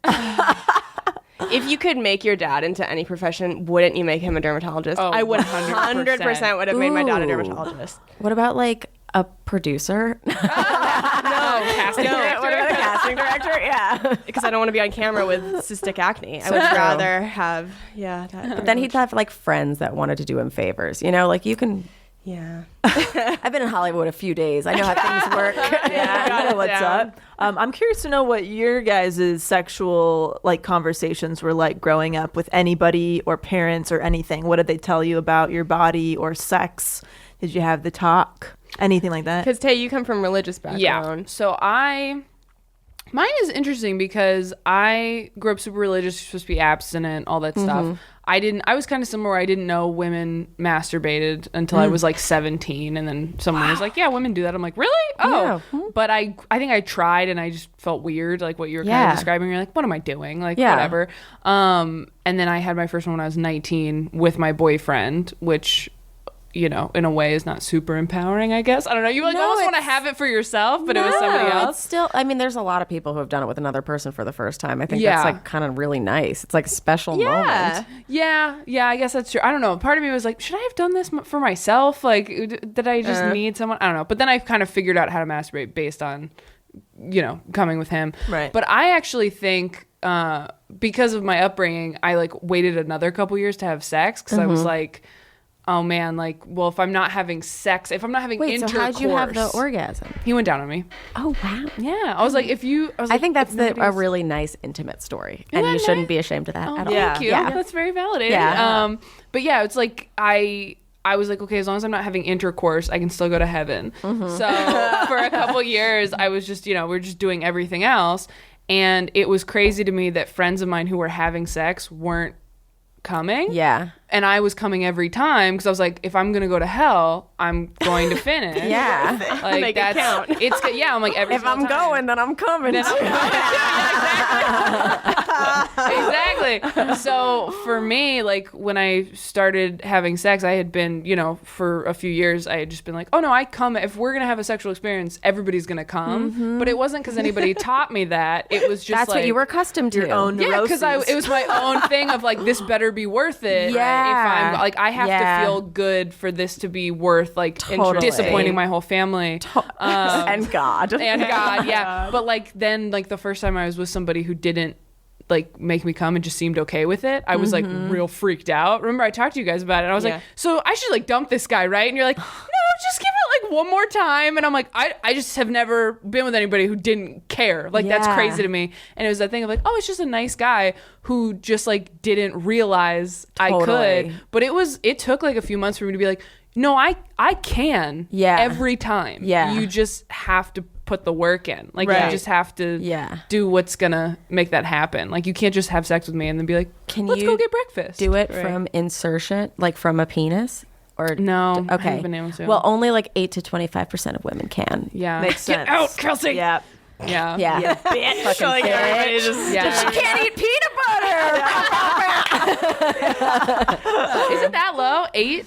C: If you could make your dad into any profession, wouldn't you make him a dermatologist?
B: Oh,
C: I would
B: 100%.
C: 100% would have made my dad a
D: Ooh.
C: dermatologist.
D: What about like a producer?
B: Casting director?
D: What about a casting director? Yeah.
C: Because I don't want to be on camera with cystic acne. I would rather have, that.
D: But then he'd have like friends that wanted to do him favors. You know, like you can.
C: Yeah.
D: I've been in Hollywood a few days. I know how things work.
E: Yeah, I know what's
C: down.
E: up. I'm curious to know what your guys' sexual like conversations were like growing up with anybody or parents or anything. What did they tell you about your body or sex? Did you have the talk? Anything like that?
C: Because Tay, you come from religious
B: Yeah.
C: background.
B: So mine is interesting because I grew up super religious, supposed to be abstinent, all that stuff. I was kind of similar where I didn't know women masturbated until I was like 17. And then someone was like, yeah, women do that. I'm like, really? Oh, but I think I tried and I just felt weird. Like what you were kind
D: Yeah.
B: of describing. You're like, what am I doing? Like,
D: Yeah.
B: whatever. And then I had my first one when I was 19 with my boyfriend, which, you know, in a way is not super empowering, I guess. I don't know. You like
D: No,
B: almost want to
D: it's-
B: have it for yourself, but it was somebody
D: No,
B: else.
D: It's still, I mean, there's a lot of people who have done it with another person for the first time. I think
B: Yeah.
D: that's like kind of really nice. It's like a special moment.
B: Yeah, I guess that's true. I don't know. Part of me was like, should I have done this for myself? Like, did I just need someone? I don't know. But then I kind of figured out how to masturbate based on, you know, coming with him.
C: Right.
B: But I actually think because of my upbringing, I like waited another couple years to have sex because I was like, oh man, like, well, if I'm not having sex, if I'm not having
D: Wait,
B: intercourse.
D: so how'd you have the orgasm?
B: He went down on me.
D: Oh, wow.
B: Yeah. I was like,
D: I think that's a
B: nobody's-
D: really nice, intimate story.
B: Isn't
D: And you
B: that
D: shouldn't
B: nice?
D: be ashamed of that
B: Oh,
D: at all.
B: thank you.
D: Yeah.
B: That's very validating.
D: Yeah.
B: But yeah, it's like I was like, okay, as long as I'm not having intercourse, I can still go to heaven. So for a couple years, I was just, you know, we're just doing everything else. And it was crazy to me that friends of mine who were having sex weren't coming.
D: Yeah.
B: And I was coming every time because I was like, if I'm going to go to hell, I'm going to finish.
D: Yeah.
B: Like
C: Make it count.
B: It's good. Yeah. I'm like, every
D: If I'm
B: single time.
D: going, then I'm coming.
B: Exactly. So for me, like when I started having sex, I had been, you know, for a few years, I had just been like, oh no, I come. If we're gonna have a sexual experience, everybody's gonna come. But it wasn't because anybody taught me that. It was just
D: That's
B: like,
D: what you were accustomed to.
E: Your own
B: Yeah, because
E: neuroses.
B: it was my own thing of like, this better be worth it.
D: Yeah.
B: If I'm like, I have
D: Yeah.
B: to feel good for this to be worth like
D: Totally.
B: disappointing my whole family.
D: And God.
B: And God, yeah. But like then, like the first time I was with somebody who didn't like make me come and just seemed okay with it, I was like real freaked out. Remember I talked to you guys about it. And I was
C: Yeah.
B: like, so I should like dump this guy, right? And you're like, no, just give it like one more time. And I'm like, I just have never been with anybody who didn't care. Like that's
D: Yeah.
B: crazy to me. And it was that thing of like, oh, it's just a nice guy who just like didn't realize I
D: Totally.
B: could. But it took like a few months for me to be like, no, I can.
D: Yeah.
B: Every time.
D: Yeah.
B: You just have to put the work in. Like
C: Right.
B: you just have to
D: Yeah.
B: do what's gonna make that happen. Like you can't just have sex with me and then be like,
D: Can
B: let's
D: you
B: go get breakfast.
D: Do it
C: Right.
D: from insertion, like from a penis? Or
B: No, I
D: Okay.
B: haven't been able to.
D: Well, only like 8 to 25% of women can.
B: Yeah.
E: Makes sense.
B: Get out, Kelsey.
E: Yeah.
B: Yeah.
D: Yeah.
E: Yeah, bitch.
D: Fucking
C: Like, everybody
D: bitch.
C: just-
B: Yeah.
D: Can't eat peanut butter.
B: Is it that low? 8?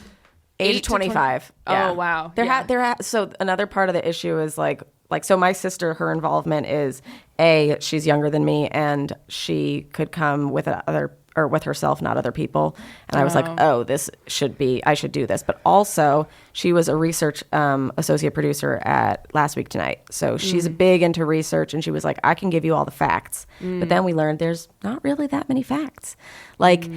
D: 8 to 25. Yeah.
B: Oh, wow.
D: There
B: Yeah.
D: So another part of the issue is like so my sister, her involvement is she's younger than me and she could come with with herself, not other people. And I was like, oh, I should do this. But also she was a research associate producer at Last Week Tonight. So she's big into research and she was like, I can give you all the facts. But then we learned there's not really that many facts. Like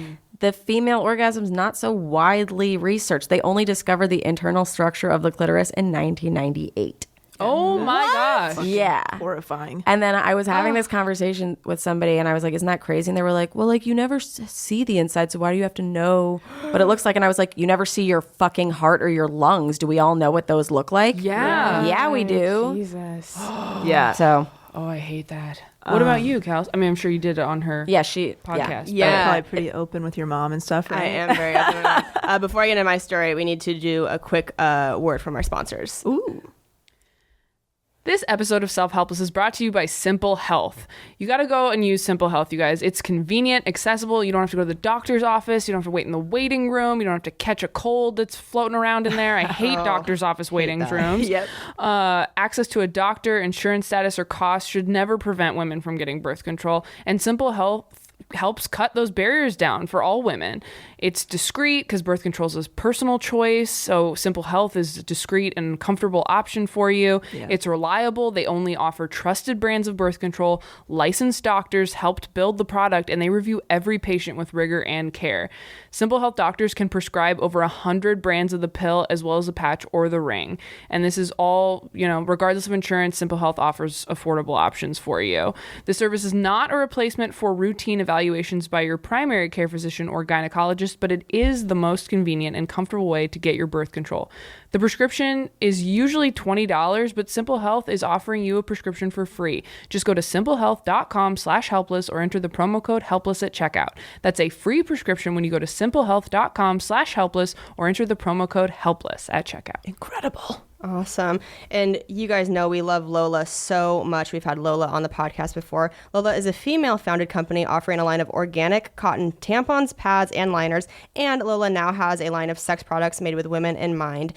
D: the female orgasm's not so widely researched. They only discovered the internal structure of the clitoris in 1998.
B: Oh my gosh.
D: Yeah.
E: Horrifying.
D: And then I was having this conversation with somebody, and I was like, isn't that crazy? And they were like, well, like, you never see the inside, so why do you have to know what it looks like? And I was like, you never see your fucking heart or your lungs. Do we all know what those look like?
B: Yeah.
D: Yeah, we do.
B: Jesus.
E: Yeah.
D: So,
B: Oh, I hate that. What about you, Cal? I mean, I'm sure you did it on her
D: yeah, she...
B: podcast.
C: Yeah.
E: You're probably pretty open with your mom and stuff, right?
C: I am very open with that. Before I get into my story, we need to do a quick word from our sponsors.
E: Ooh.
B: This episode of Self-Helpless is brought to you by Simple Health. You got to go and use Simple Health, you guys. It's convenient, accessible. You don't have to go to the doctor's office. You don't have to wait in the waiting room. You don't have to catch a cold that's floating around in there. I hate doctor's office waiting rooms.
E: Yep.
B: Access to a doctor, insurance status, or cost should never prevent women from getting birth control. And Simple Health helps cut those barriers down for all women. It's discreet because birth control is a personal choice. So Simple Health is a discreet and comfortable option for you.
E: Yeah.
B: It's reliable. They only offer trusted brands of birth control. Licensed doctors helped build the product, and they review every patient with rigor and care. Simple Health doctors can prescribe over 100 brands of the pill as well as the patch or the ring. And this is all, regardless of insurance, Simple Health offers affordable options for you. The service is not a replacement for routine evaluations by your primary care physician or gynecologist, but it is the most convenient and comfortable way to get your birth control. The prescription is usually $20, but Simple Health is offering you a prescription for free. Just go to simplehealth.com/helpless or enter the promo code helpless at checkout. That's a free prescription when you go to simplehealth.com/helpless or enter the promo code helpless at checkout.
E: Incredible.
C: Awesome. And you guys know we love Lola so much. We've had Lola on the podcast before. Lola is a female-founded company offering a line of organic cotton tampons, pads, and liners. And Lola now has a line of sex products made with women in mind.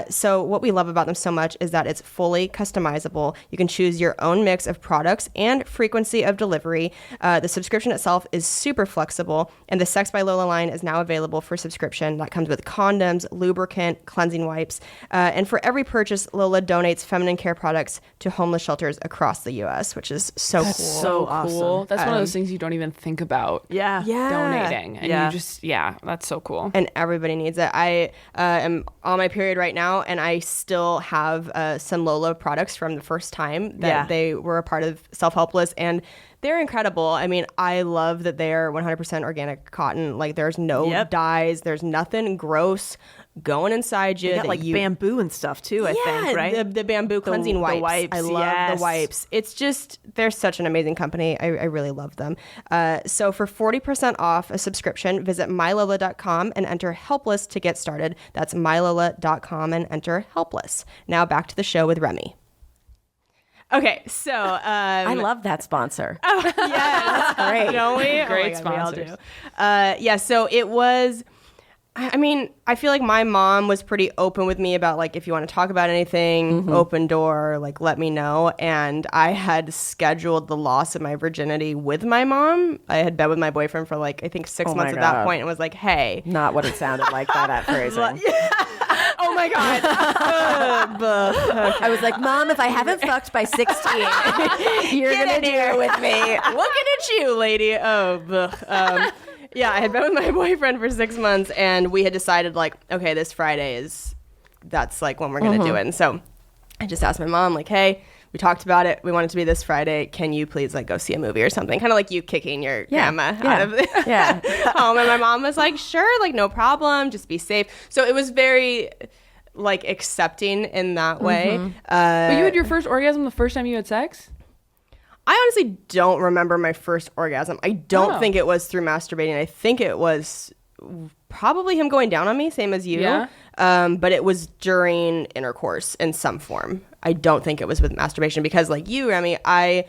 C: So what we love about them so much is that it's fully customizable. You can choose your own mix of products and frequency of delivery. The subscription itself is super flexible. And the Sex by Lola line is now available for subscription. That comes with condoms, lubricant, cleansing wipes. And for every purchase, Lola donates feminine care products to homeless shelters across the U.S., which is so cool.
B: So
E: awesome.
B: cool. That's one of those things you don't even think about
E: Yeah.
B: donating. And
E: Yeah.
B: you just, that's so cool.
C: And everybody needs it. I am on my period right now, and I still have some Lola products from the first time that they were a part of Self-Helpless, and they're incredible. I mean, I love that they're 100% organic cotton. Like, there's no dyes. There's nothing gross going inside you.
E: They got bamboo and stuff too, I think, right?
C: The bamboo cleansing wipes.
E: The wipes.
C: I love the wipes. It's just, they're such an amazing company. I really love them. So for 40% off a subscription, visit mylola.com and enter helpless to get started. That's mylola.com and enter helpless. Now back to the show with Remy. Okay, so
D: I love that sponsor.
C: yeah, that's
D: great.
C: Don't we?
B: Great
C: oh my God, we
B: sponsors.
C: all do. So it was, I mean, I feel like my mom was pretty open with me about, like, if you want to talk about anything, open door, like, let me know. And I had scheduled the loss of my virginity with my mom. I had been with my boyfriend for, like, I think 6 months at that point, and was like, hey.
D: Not what it sounded like that phrasing.
C: Oh my God.
D: I was like, Mom, if I haven't fucked by 16, you're going to do it with me.
C: Looking at you, lady. Yeah, I had been with my boyfriend for 6 months, and we had decided, like, okay, this Friday that's like when we're going to do it. And so I just asked my mom, like, hey, we talked about it. We want it to be this Friday. Can you please, like, go see a movie or something? Kind of like you kicking your grandma out of the home. And my mom was like, sure, like, no problem. Just be safe. So it was very, like, accepting in that way.
B: But you had your first orgasm the first time you had sex?
C: I honestly don't remember my first orgasm. I don't think it was through masturbating. I think it was probably him going down on me, same as you.
B: Yeah.
C: But it was during intercourse in some form. I don't think it was with masturbation because, like you, Remy, I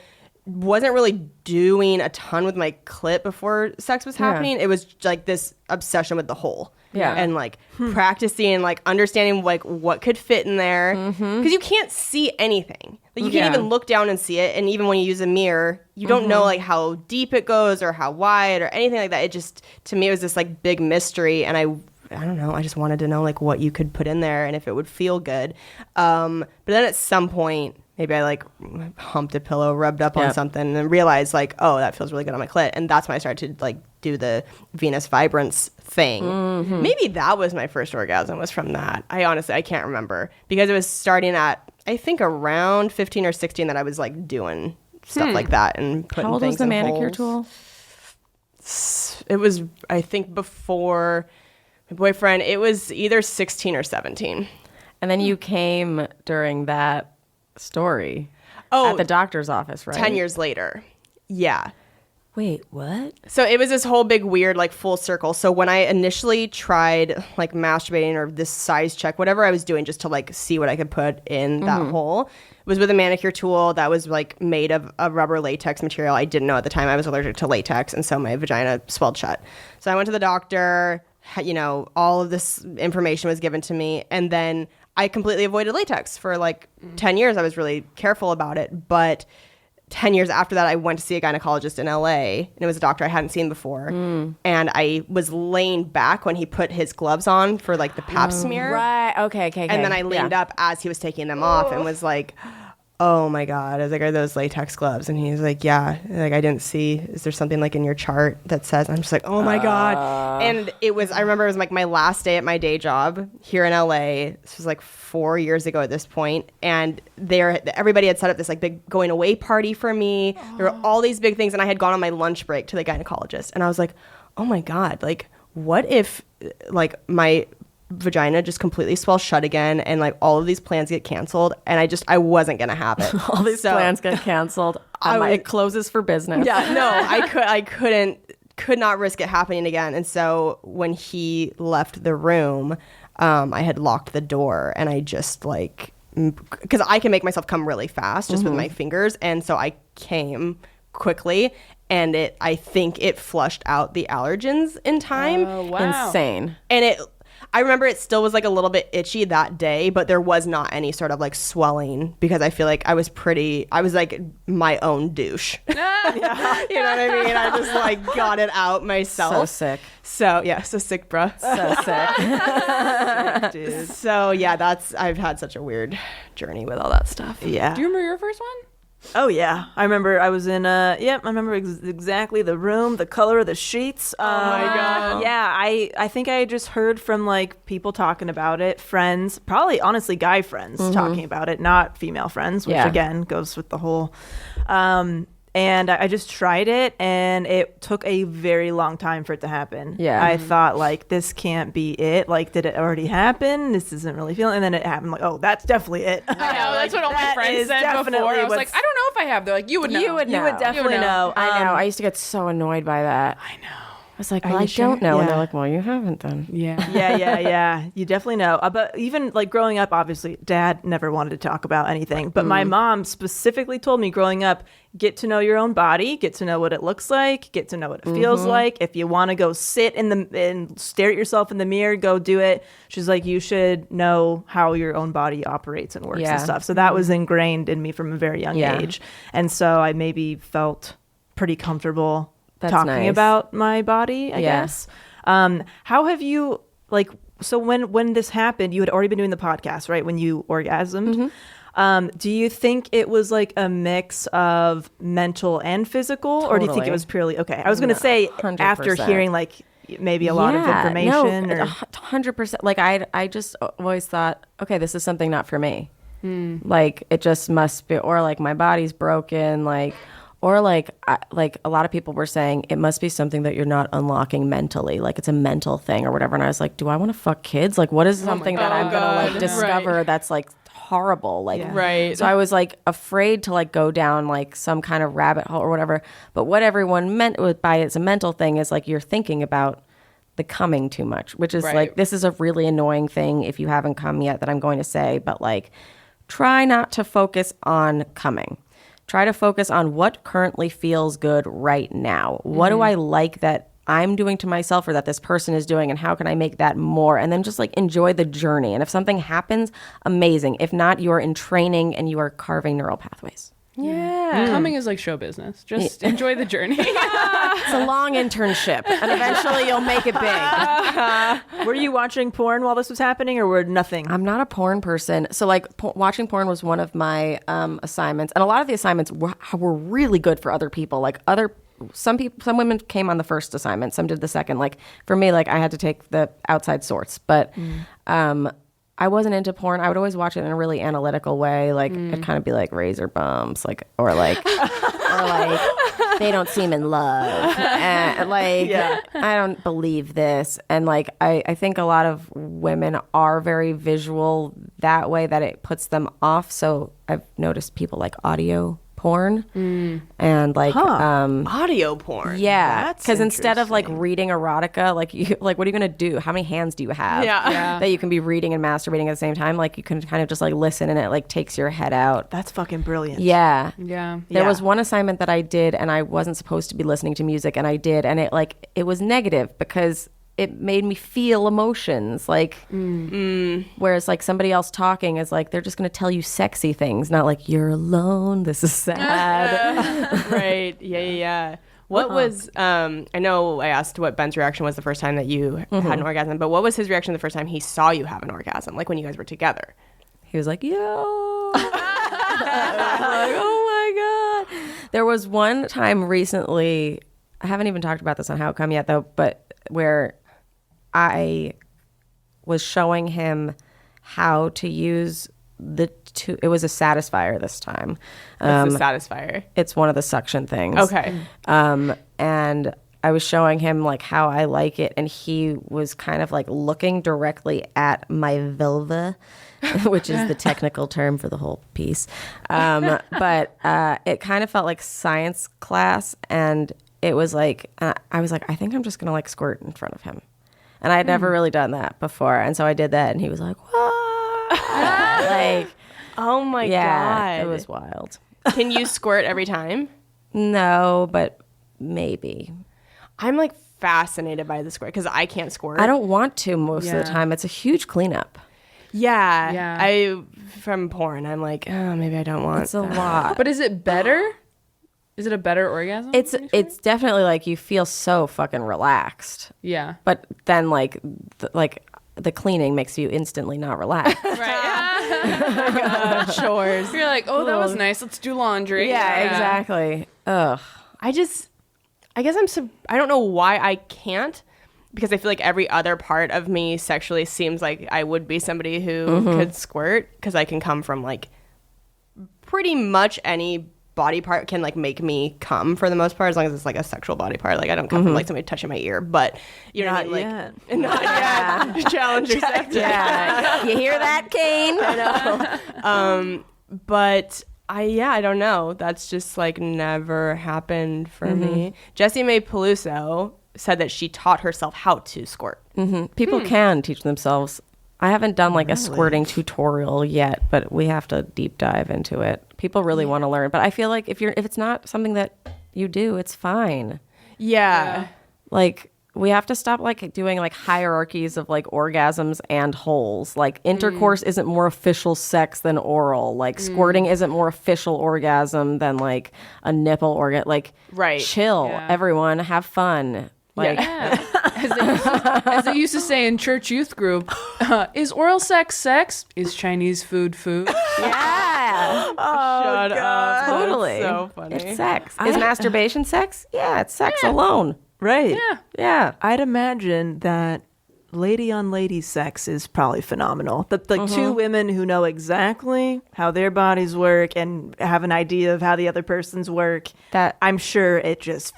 C: wasn't really doing a ton with my clit before sex was happening. It was like this obsession with the hole.
D: Yeah.
C: And like practicing, like understanding like what could fit in there. Because you can't see anything. Like you can't even look down and see it. And even when you use a mirror, you don't know like how deep it goes or how wide or anything like that. It just, to me, it was this like big mystery. And I don't know. I just wanted to know like what you could put in there and if it would feel good. But then at some point, maybe I like humped a pillow, rubbed up on something, and then realized like, oh, that feels really good on my clit. And that's when I started to like do the Venus vibrance thing.
D: Mm-hmm.
C: Maybe that was my first orgasm, was from that. I can't remember, because it was starting at, I think, around 15 or 16 that I was like doing stuff like that and putting
D: How old
C: things
D: was the
C: in
D: manicure
C: holes.
D: tool?
C: It was, I think, before my boyfriend. It was either 16 or 17.
D: And then you came during that story at the doctor's office, right?
C: 10 years later. Yeah.
D: Wait, what?
C: So it was this whole big weird like full circle. So when I initially tried like masturbating or this size check, whatever I was doing just to like see what I could put in that hole, it was with a manicure tool that was like made of a rubber latex material. I didn't know at the time I was allergic to latex, and so my vagina swelled shut. So I went to the doctor, you know, all of this information was given to me, and then I completely avoided latex for like 10 years. I was really careful about it, but 10 years after that, I went to see a gynecologist in LA, and it was a doctor I hadn't seen before. And I was laying back when he put his gloves on for like the pap smear.
D: Right. Okay.
C: And then I leaned up as he was taking them off and was like, oh my God. I was like, are those latex gloves? And he was like, yeah. Like, I didn't see, is there something like in your chart that says, I'm just like, oh my God. And it was, I remember it was like my last day at my day job here in LA. This was like 4 years ago at this point. And everybody had set up this like big going away party for me. There were all these big things. And I had gone on my lunch break to the gynecologist. And I was like, oh my God, like, what if like my vagina just completely swells shut again, and like all of these plans get canceled, and I wasn't gonna have it.
D: all these plans get canceled. It closes for business.
C: Yeah, no, I could not risk it happening again. And so when he left the room, I had locked the door, and I just like, because I can make myself come really fast just with my fingers, and so I came quickly, and I think it flushed out the allergens in time.
B: Oh, wow.
D: Insane.
C: And I remember it still was like a little bit itchy that day, but there was not any sort of like swelling, because I feel like I was like my own douche. You know what I mean? I just like got it out myself.
D: So sick.
C: So yeah, so sick, bruh.
D: So sick.
E: Dude.
C: So yeah, I've had such a weird journey with all that stuff.
E: Yeah.
B: Do you remember your first one?
E: Oh yeah, I remember I was in I remember exactly the room, the color of the sheets.
C: Oh my God.
E: Yeah, I think I just heard from like people talking about it, friends, probably honestly guy friends talking about it, not female friends, which again goes with the whole and I just tried it, and it took a very long time for it to happen.
D: Yeah.
E: I thought like, this can't be it. Like, did it already happen? This isn't really feeling. And then it happened. Like, oh, that's definitely it.
B: I know, that's what all my
E: That
B: friends
E: is
B: said before.
E: definitely
B: I was like,
E: what's-
B: I don't know if I have. They're like, you would know.
D: You would know.
E: You would definitely know.
D: I know. I used to get so annoyed by that.
B: I know.
D: I was like,
E: Are
D: well,
E: you
D: I
E: sure?
D: don't know. And
E: Yeah.
D: they're like, well, you haven't then.
B: Yeah.
E: Yeah. You definitely know. But even like growing up, obviously, Dad never wanted to talk about anything. But my mom specifically told me growing up, get to know your own body, get to know what it looks like, get to know what it feels like. If you want to go sit and stare at yourself in the mirror, go do it. She's like, you should know how your own body operates and works and stuff. So that was ingrained in me from a very young age. And so I maybe felt pretty comfortable talking
D: nice.
E: about my body, I guess. How have you, like, so when this happened, you had already been doing the podcast, right? When you orgasmed. Do you think it was like a mix of mental and physical, or do you think it
D: Totally.
E: was purely, okay, I was going to say
D: 100%.
E: after hearing like maybe a lot of information.
D: No,
E: or
D: 100%. Like I just always thought, okay, this is something not for me. Like it just must be, or like my body's broken, like, or like a lot of people were saying it must be something that you're not unlocking mentally, like it's a mental thing or whatever. And I was like, do I want to fuck kids? Like, what is something that I'm gonna like
B: God.
D: discover that's like horrible? Like,
B: Right.
D: So I was like afraid to like go down like some kind of rabbit hole or whatever. But what everyone meant by it's a mental thing is like you're thinking about the coming too much, which is like, this is a really annoying thing if you haven't come yet that I'm going to say, but like try not to focus on coming. Try to focus on what currently feels good right now. What do I like that I'm doing to myself or that this person is doing, and how can I make that more? And then just like enjoy the journey. And if something happens, amazing. If not, you are in training and you are carving neural pathways.
C: Yeah.
B: Coming is like show business. Just enjoy the journey.
D: It's a long internship, and eventually you'll make it big.
E: Were you watching porn while this was happening, or were nothing?
D: I'm not a porn person, so like watching porn was one of my assignments, and a lot of the assignments were really good for other people. Like some women came on the first assignment, some did the second. Like for me, like I had to take the outside sorts, but I wasn't into porn. I would always watch it in a really analytical way. Like it'd kind of be like razor bumps, like or like they don't seem in love. And like I don't believe this. And like I think a lot of women are very visual that way, that it puts them off. So I've noticed people like audio porn and like
C: Audio porn.
D: yeah, because instead of like reading erotica, like what are you gonna do? How many hands do you have that you can be reading and masturbating at the same time? Like you can kind of just like listen, and it like takes your head out.
E: That's fucking brilliant.
D: Yeah.
B: Yeah.
D: There was one assignment that I did, and I wasn't supposed to be listening to music, and I did, and it was negative because it made me feel emotions, like whereas like somebody else talking is like they're just going to tell you sexy things, not like you're alone, this is sad.
C: Right. Yeah. What was I know I asked what Ben's reaction was the first time that you had an orgasm, but what was his reaction the first time he saw you have an orgasm, like when you guys were together?
D: He was like, yo. Like, oh my god. There was one time recently, I haven't even talked about this on How Come yet though, but where I was showing him how to use it was a satisfier this time.
C: What's a satisfier?
D: It's one of the suction things.
C: Okay.
D: And I was showing him like how I like it, and he was kind of like looking directly at my vulva, which is the technical term for the whole piece. But it kind of felt like science class, and it was like, I was like, I think I'm just going to like squirt in front of him. And I had never really done that before. And so I did that, and he was like, what? Like,
C: Oh my
D: yeah,
C: god.
D: it was wild.
C: Can you squirt every time?
D: No, but maybe.
C: I'm like fascinated by the squirt because I can't squirt.
D: I don't want to most of the time. It's a huge cleanup.
C: Yeah. I from porn, I'm like, oh, maybe I don't want
D: It's a lot.
B: But is it better? Is it a better orgasm?
D: It's definitely like you feel so fucking relaxed.
B: Yeah.
D: But then like the cleaning makes you instantly not relaxed.
B: Right.
C: chores.
B: You're like, oh, that was nice. Let's do laundry.
D: Yeah, exactly. Ugh.
C: I guess I don't know why I can't, because I feel like every other part of me sexually seems like I would be somebody who could squirt, because I can come from like pretty much any body part can like make me come for the most part, as long as it's like a sexual body part. Like I don't come from like somebody touching my ear, but you know what I mean? Like not yet. Challenge yourself.
D: Yeah. You hear that, Kane?
C: I know. But I don't know. That's just like never happened for me. Jessie Mae Peluso said that she taught herself how to squirt.
D: People can teach themselves. I haven't done like a squirting tutorial yet, but we have to deep dive into it. People really want to learn, but I feel like if it's not something that you do, it's fine.
C: Yeah.
D: Like we have to stop like doing like hierarchies of like orgasms and holes. Like intercourse isn't more official sex than oral. Like squirting isn't more official orgasm than like a nipple orgasm. Like chill, everyone, have fun. Like
B: as they used to say in church youth group, is oral sex sex? Is Chinese food food?
D: yeah.
C: Shut up.
D: Totally.
C: That's so funny.
D: It's sex. Is masturbation sex? Yeah, it's sex alone.
E: Right.
D: Yeah.
E: I'd imagine that lady on lady sex is probably phenomenal. That like two women who know exactly how their bodies work and have an idea of how the other person's work.
D: That
E: I'm sure it just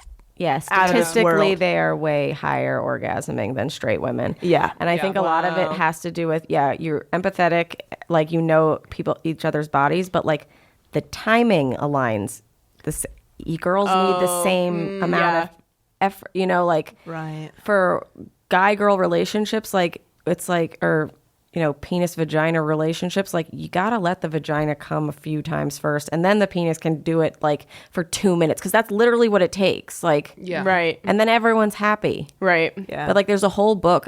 D: statistically
E: world.
D: they are way higher orgasming than straight women.
E: Yeah.
D: And I think a lot of it has to do with you're empathetic, like you know each other's bodies, but like the timing aligns. Girls need the same amount of effort, you know, like for guy girl relationships, like it's like, or you know, penis vagina relationships, like you gotta let the vagina come a few times first, and then the penis can do it like for 2 minutes, because that's literally what it takes. Like
C: Right.
D: and then everyone's happy.
C: Right.
E: Yeah.
D: But like there's a whole book.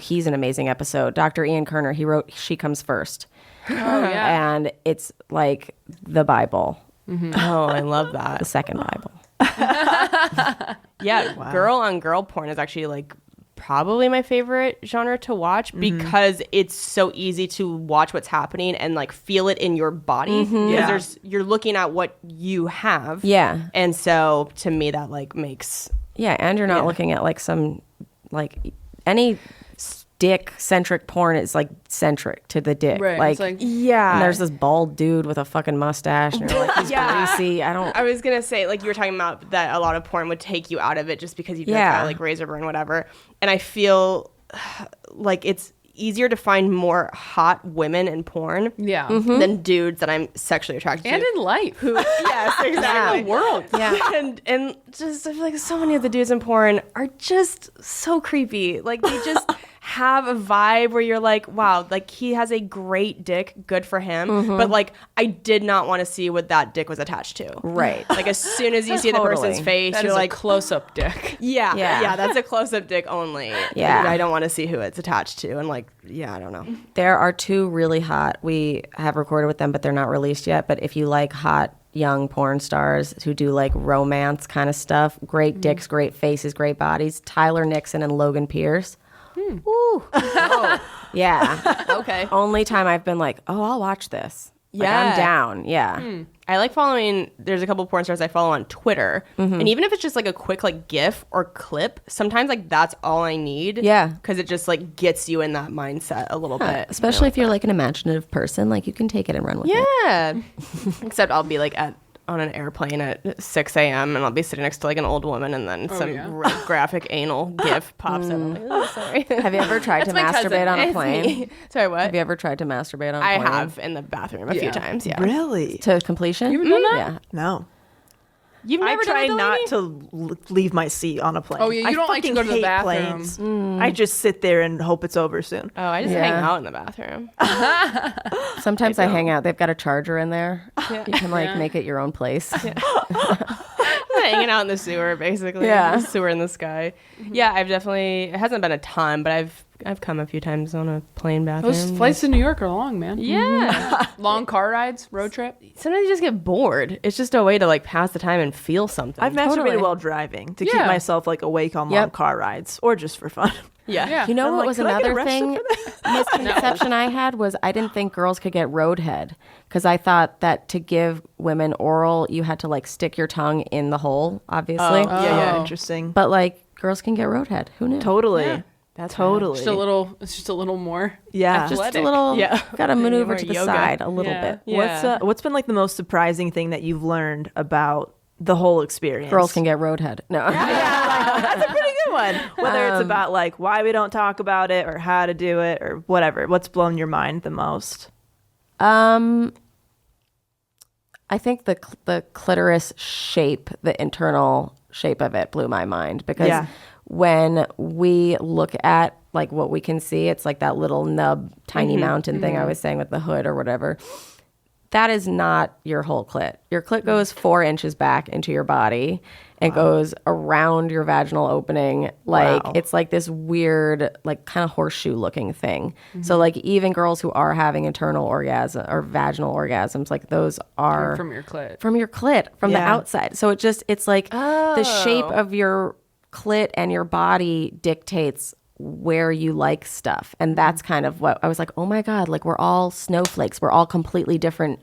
D: He's an amazing episode. Dr. Ian Kerner, he wrote She Comes First.
B: Oh yeah.
D: And it's like the Bible.
C: Oh, I love that.
D: The second Bible.
C: Yeah, girl on girl porn is actually like probably my favorite genre to watch because it's so easy to watch what's happening and like feel it in your body because you're looking at what you have.
D: Yeah.
C: And so to me that like makes
D: Yeah, and you're not looking at like some like any dick centric porn is like centric to the dick.
B: Right.
D: Like,
B: It's like,
D: and there's this bald dude with a fucking mustache and you're like, he's greasy.
C: I was gonna say, like you were talking about that a lot of porn would take you out of it just because you do like razor burn, whatever. And I feel like it's easier to find more hot women in porn than dudes that I'm sexually attracted to.
B: And in life.
C: Yes, exactly.
B: In the world.
C: Yeah. And just I feel like so many of the dudes in porn are just so creepy. Like they just have a vibe where you're like, wow, like he has a great dick, good for him. But like I did not want to see what that dick was attached to.
D: Right.
C: Like as soon as you see the person's face,
B: That
C: you're
B: is
C: like,
B: a close-up dick.
C: yeah,
D: Yeah.
C: that's a close-up dick only.
D: Yeah.
C: I don't want to see who it's attached to. And like, yeah, I don't know.
D: There are two really hot, we have recorded with them, but they're not released yet. But if you like hot young porn stars who do like romance kind of stuff, great dicks, great faces, great bodies, Tyler Nixon and Logan Pierce. Woo. Yeah.
C: Okay.
D: Only time I've been like, oh, I'll watch this. Like,
C: Yeah.
D: I'm down. Yeah.
C: I like following, there's a couple porn stars I follow on Twitter. And even if it's just like a quick like GIF or clip, sometimes like that's all I need.
D: Yeah.
C: Because it just like gets you in that mindset a little bit.
D: Especially if you're like an imaginative person, like you can take it and run with it.
C: Yeah. Except I'll be like on an airplane at 6 a.m. and I'll be sitting next to like an old woman and then some graphic anal GIF pops up. I'm like, oh, sorry.
D: Have you ever tried to masturbate on a
C: It's
D: plane?
C: me. Sorry, what?
D: Have you ever tried to masturbate on a
C: I
D: plane?
C: have in the bathroom a few times. Yeah.
E: Really?
D: To completion?
B: You've done that?
D: Yeah.
E: No.
C: You've
E: I
C: never
E: try
C: done it,
E: not
C: Delaney?
E: to leave my seat on a plane.
B: Oh, yeah, you
E: I
B: don't like to
E: fucking
B: go to the
E: hate
B: bathroom.
E: planes. I just sit there and hope it's over soon.
C: Oh, I just hang out in the bathroom.
D: Sometimes I hang out. They've got a charger in there. You can like make it your own place.
C: Hanging out in the sewer, basically.
D: Yeah.
C: The sewer in the sky. Yeah, I've definitely, it hasn't been a ton, but I've come a few times on a plane bathroom.
B: Those flights to New York are long, man.
C: Yeah.
B: Long car rides, road trip.
C: Sometimes you just get bored. It's just a way to like pass the time and feel something.
E: I've masturbated
D: Totally.
E: while driving to keep
B: Yeah.
E: myself like awake on long car rides or just for fun.
C: yeah.
D: You know
E: I'm
D: what
E: like,
D: was
E: "Could I get
D: another
E: arrested
D: thing
E: for
D: misconception I had was I didn't think girls could get roadhead because I thought that to give women oral you had to like stick your tongue in the hole, obviously.
E: Yeah,
B: Oh.
E: interesting.
D: But like girls can get roadhead. Who knew?
E: Totally.
C: That's
E: Totally.
B: It's just a little more.
E: Yeah.
D: Just
B: athletic.
D: a little.
C: Yeah.
D: Got to maneuver
C: More
D: to the
C: yoga.
D: side a little
B: Yeah.
D: bit.
C: Yeah.
E: What's been like the most surprising thing that you've learned about the whole experience?
D: Girls can get roadhead. No.
E: That's a pretty good one. Whether it's about like why we don't talk about it or how to do it or whatever. What's blown your mind the most?
D: I think the clitoris shape, the internal shape of it blew my mind because when we look at like what we can see, it's like that little nub, tiny mountain thing I was saying with the hood or whatever. That is not your whole clit. Your clit goes 4 inches back into your body and goes around your vaginal opening. Like it's like this weird, like kind of horseshoe looking thing. So like even girls who are having internal orgasm or vaginal orgasms, like those are
B: From your clit.
D: from your clit, from the
E: Yeah.
D: outside. So it's like the shape of your clit and your body dictates where you like stuff. And that's kind of what I was like, oh my God, like we're all snowflakes. We're all completely different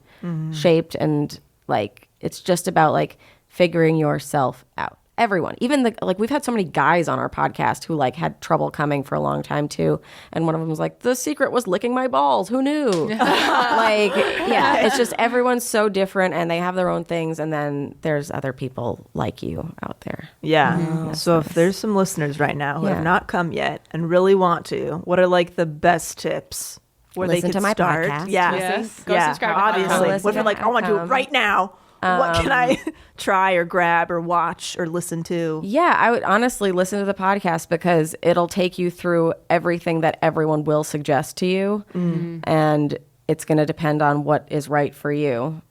D: shaped. And like, it's just about like figuring yourself out. Everyone, even like we've had so many guys on our podcast who like had trouble coming for a long time too. And one of them was like, the secret was licking my balls. Who knew? Like, yeah, it's just everyone's so different and they have their own things. And then there's other people like you out there.
E: Yeah. So if there's some listeners right now who have not come yet and really want to, what are like the best tips where
D: Listen
E: they could
D: to my
E: start?
D: podcast.
E: Yeah.
B: Yes. Go
E: Yeah.
B: subscribe to
E: Obviously.
D: Listen
E: What if you're
D: to
E: like, I want to do it
D: Outcome.
E: right now? What can I try or grab or watch or listen to?
D: Yeah, I would honestly listen to the podcast because it'll take you through everything that everyone will suggest to you. And it's going to depend on what is right for you.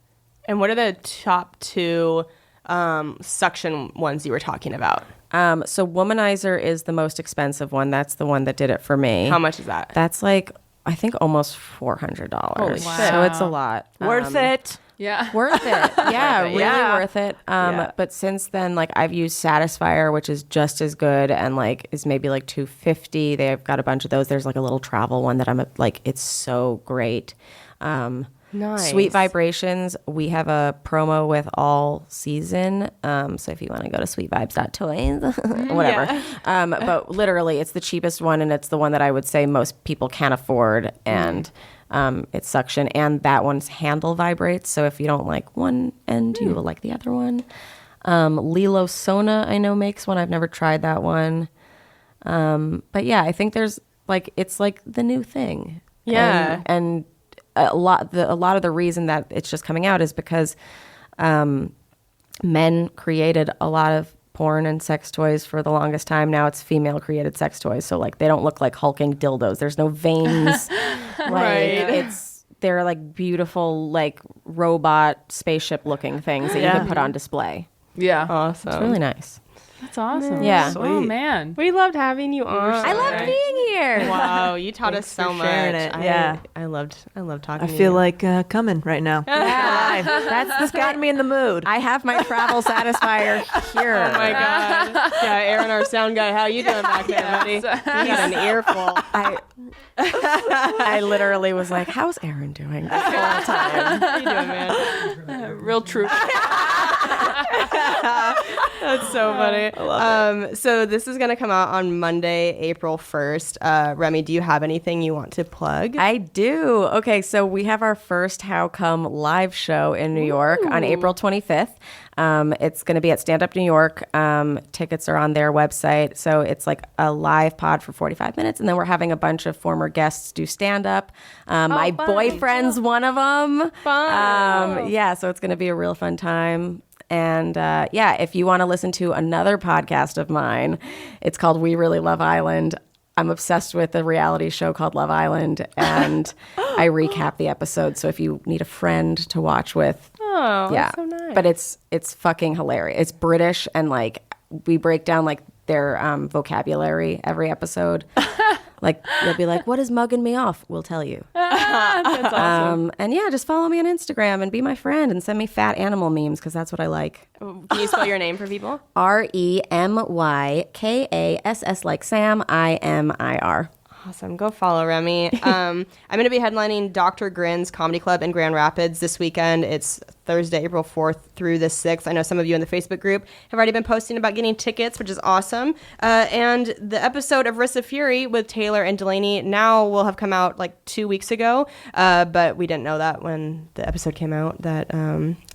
C: And what are the top 2 suction ones you were talking about?
D: So Womanizer is the most expensive one. That's the one that did it for me.
C: How much is that?
D: That's like, I think almost $400.
C: Holy shit.
D: So it's a lot.
E: Worth it.
B: Yeah.
D: Worth it. Yeah, really
E: Yeah.
D: worth it.
E: Yeah.
D: But since then, like I've used Satisfyer, which is just as good and like is maybe like $250. They've got a bunch of those. There's like a little travel one that I'm like, it's so great.
C: Nice.
D: Sweet Vibrations. We have a promo with all season. So if you want to go to sweetvibes.toys, whatever. But literally, it's the cheapest one, and it's the one that I would say most people can't afford. And it's suction, and that one's handle vibrates. So if you don't like one end, you will like the other one. Lilo Sona, I know, makes one. I've never tried that one. But yeah, I think there's like, it's like the new thing.
C: Yeah.
D: And a lot of the reason that it's just coming out is because men created a lot of porn and sex toys for the longest time. Now it's female created sex toys. So like they don't look like hulking dildos. There's no veins.
C: Right.
D: They're like beautiful like robot spaceship looking things that you can put on display.
B: Yeah.
C: Awesome.
D: It's really nice.
B: That's awesome.
D: Yeah.
B: Oh, man.
C: We loved having you on.
D: I loved being here.
C: Wow, you taught us so much.
E: sharing it. Yeah.
C: I loved talking
E: I
C: to you.
E: feel like coming right now.
D: Yeah.
E: That's got me in the mood.
D: I have my travel satisfier here.
C: Oh my god. Yeah, Aaron, our sound guy, how you doing back there, buddy? You got an earful.
D: I literally was like, how's Aaron doing this whole time?
C: How you doing, man?
B: Real true.
C: That's so funny. I love it. So this is going to come out on Monday, April 1st. Remy, do you have anything you want to plug?
D: I do. Okay, so we have our first How Come live show in New York on April 25th. It's going to be at Stand Up New York. Tickets are on their website. So it's like a live pod for 45 minutes. And then we're having a bunch of former guests do stand up. My boyfriend's one of them.
C: Fun.
D: Yeah, so it's going to be a real fun time. And yeah, if you want to listen to another podcast of mine, it's called We Really Love Island. I'm obsessed with a reality show called Love Island, and I recap the episode. So if you need a friend to watch with,
C: Oh,
D: yeah,
C: that's so nice.
D: but it's fucking hilarious. It's British, and like we break down like their vocabulary every episode. Like you'll be like, "What is mugging me off?" We'll tell you.
C: That's awesome.
D: And yeah, just follow me on Instagram and be my friend and send me fat animal memes because that's what I like.
C: Can you spell your name for people?
D: REMYKASS like Sam, IMIR.
C: Awesome. Go follow Remy. I'm going to be headlining Dr. Grin's Comedy Club in Grand Rapids this weekend. It's Thursday, April 4th through the 6th. I know some of you in the Facebook group have already been posting about getting tickets, which is awesome. And the episode of Risks of Fury with Taylor and Delaney now will have come out like 2 weeks ago, but we didn't know that when the episode came out that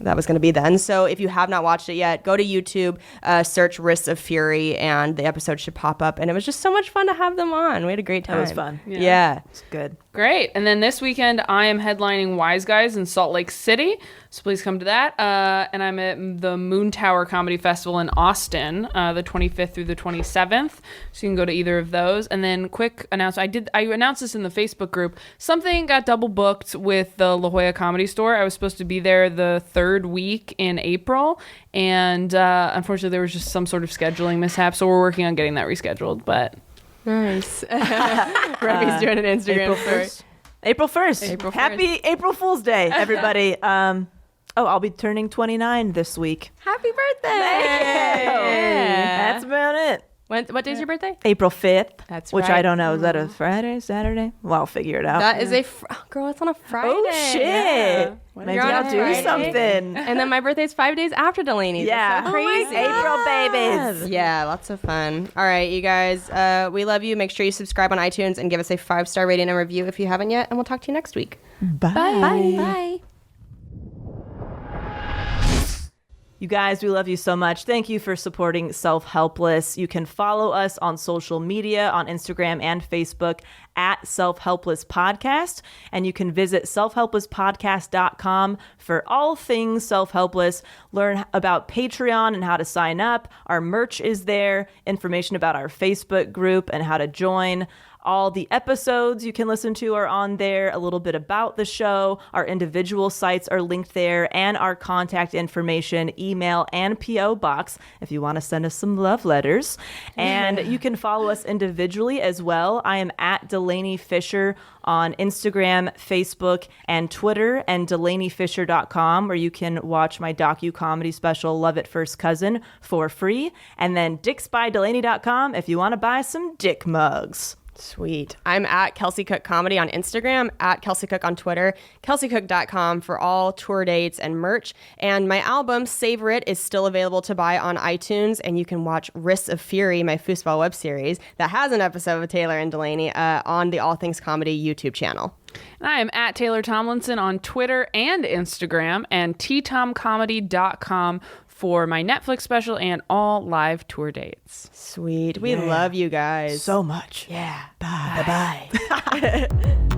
C: that was going to be then. So if you have not watched it yet, go to YouTube, search Risks of Fury, and the episode should pop up. And it was just so much fun to have them on. We had a great time.
E: That was fun.
C: Yeah.
E: It's good.
B: Great. And then this weekend, I am headlining Wise Guys in Salt Lake City. So please come to that. And I'm at the Moon Tower Comedy Festival in Austin, the 25th through the 27th. So you can go to either of those. And then quick announcement. I announced this in the Facebook group. Something got double booked with the La Jolla Comedy Store. I was supposed to be there the third week in April. And unfortunately, there was just some sort of scheduling mishap. So we're working on getting that rescheduled. But
C: nice. Remy's doing an Instagram story.
E: April 1st.
B: April 1st.
E: Happy April Fool's Day, everybody. I'll be turning 29 this week.
D: Happy birthday!
E: That's about it.
C: What day's your birthday?
E: April 5th.
C: That's
E: which
C: right.
E: I don't know. Is that a Friday, Saturday? Well, I'll figure it out.
C: That is girl, it's on a Friday.
E: Oh, shit.
C: Yeah.
E: Maybe
C: You're on
E: I'll
C: a
E: do
C: Friday.
E: something.
C: And then my birthday's 5 days after Delaney's.
E: Yeah.
C: That's so crazy.
E: April babies.
C: Yeah, lots of fun. All right, you guys. We love you. Make sure you subscribe on iTunes and give us a 5-star rating and review if you haven't yet. And we'll talk to you next week.
E: Bye.
D: Bye.
E: You guys, we love you so much. Thank you for supporting Self-Helpless. You can follow us on social media, on Instagram and Facebook at Self-Helpless Podcast. And you can visit selfhelplesspodcast.com for all things Self-Helpless. Learn about Patreon and how to sign up. Our merch is there, information about our Facebook group and how to join. All the episodes you can listen to are on there, a little bit about the show. Our individual sites are linked there, and our contact information, email, and P.O. box if you want to send us some love letters. And you can follow us individually as well. I am at Delaney Fisher on Instagram, Facebook, and Twitter, and DelaneyFisher.com, where you can watch my docu-comedy special, Love at First Cousin, for free. And then DicksByDelaney.com if you want to buy some dick mugs.
C: Sweet. I'm at Kelsey Cook Comedy on Instagram, at Kelsey Cook on Twitter, kelseycook.com for all tour dates and merch. And my album, Savor It, is still available to buy on iTunes. And you can watch Wrists of Fury, my foosball web series that has an episode with Taylor and Delaney on the All Things Comedy YouTube channel.
B: And I am at Taylor Tomlinson on Twitter and Instagram, and ttomcomedy.com for my Netflix special and all live tour dates.
C: Sweet. We love you guys
E: so much.
C: Yeah.
E: Bye. Bye.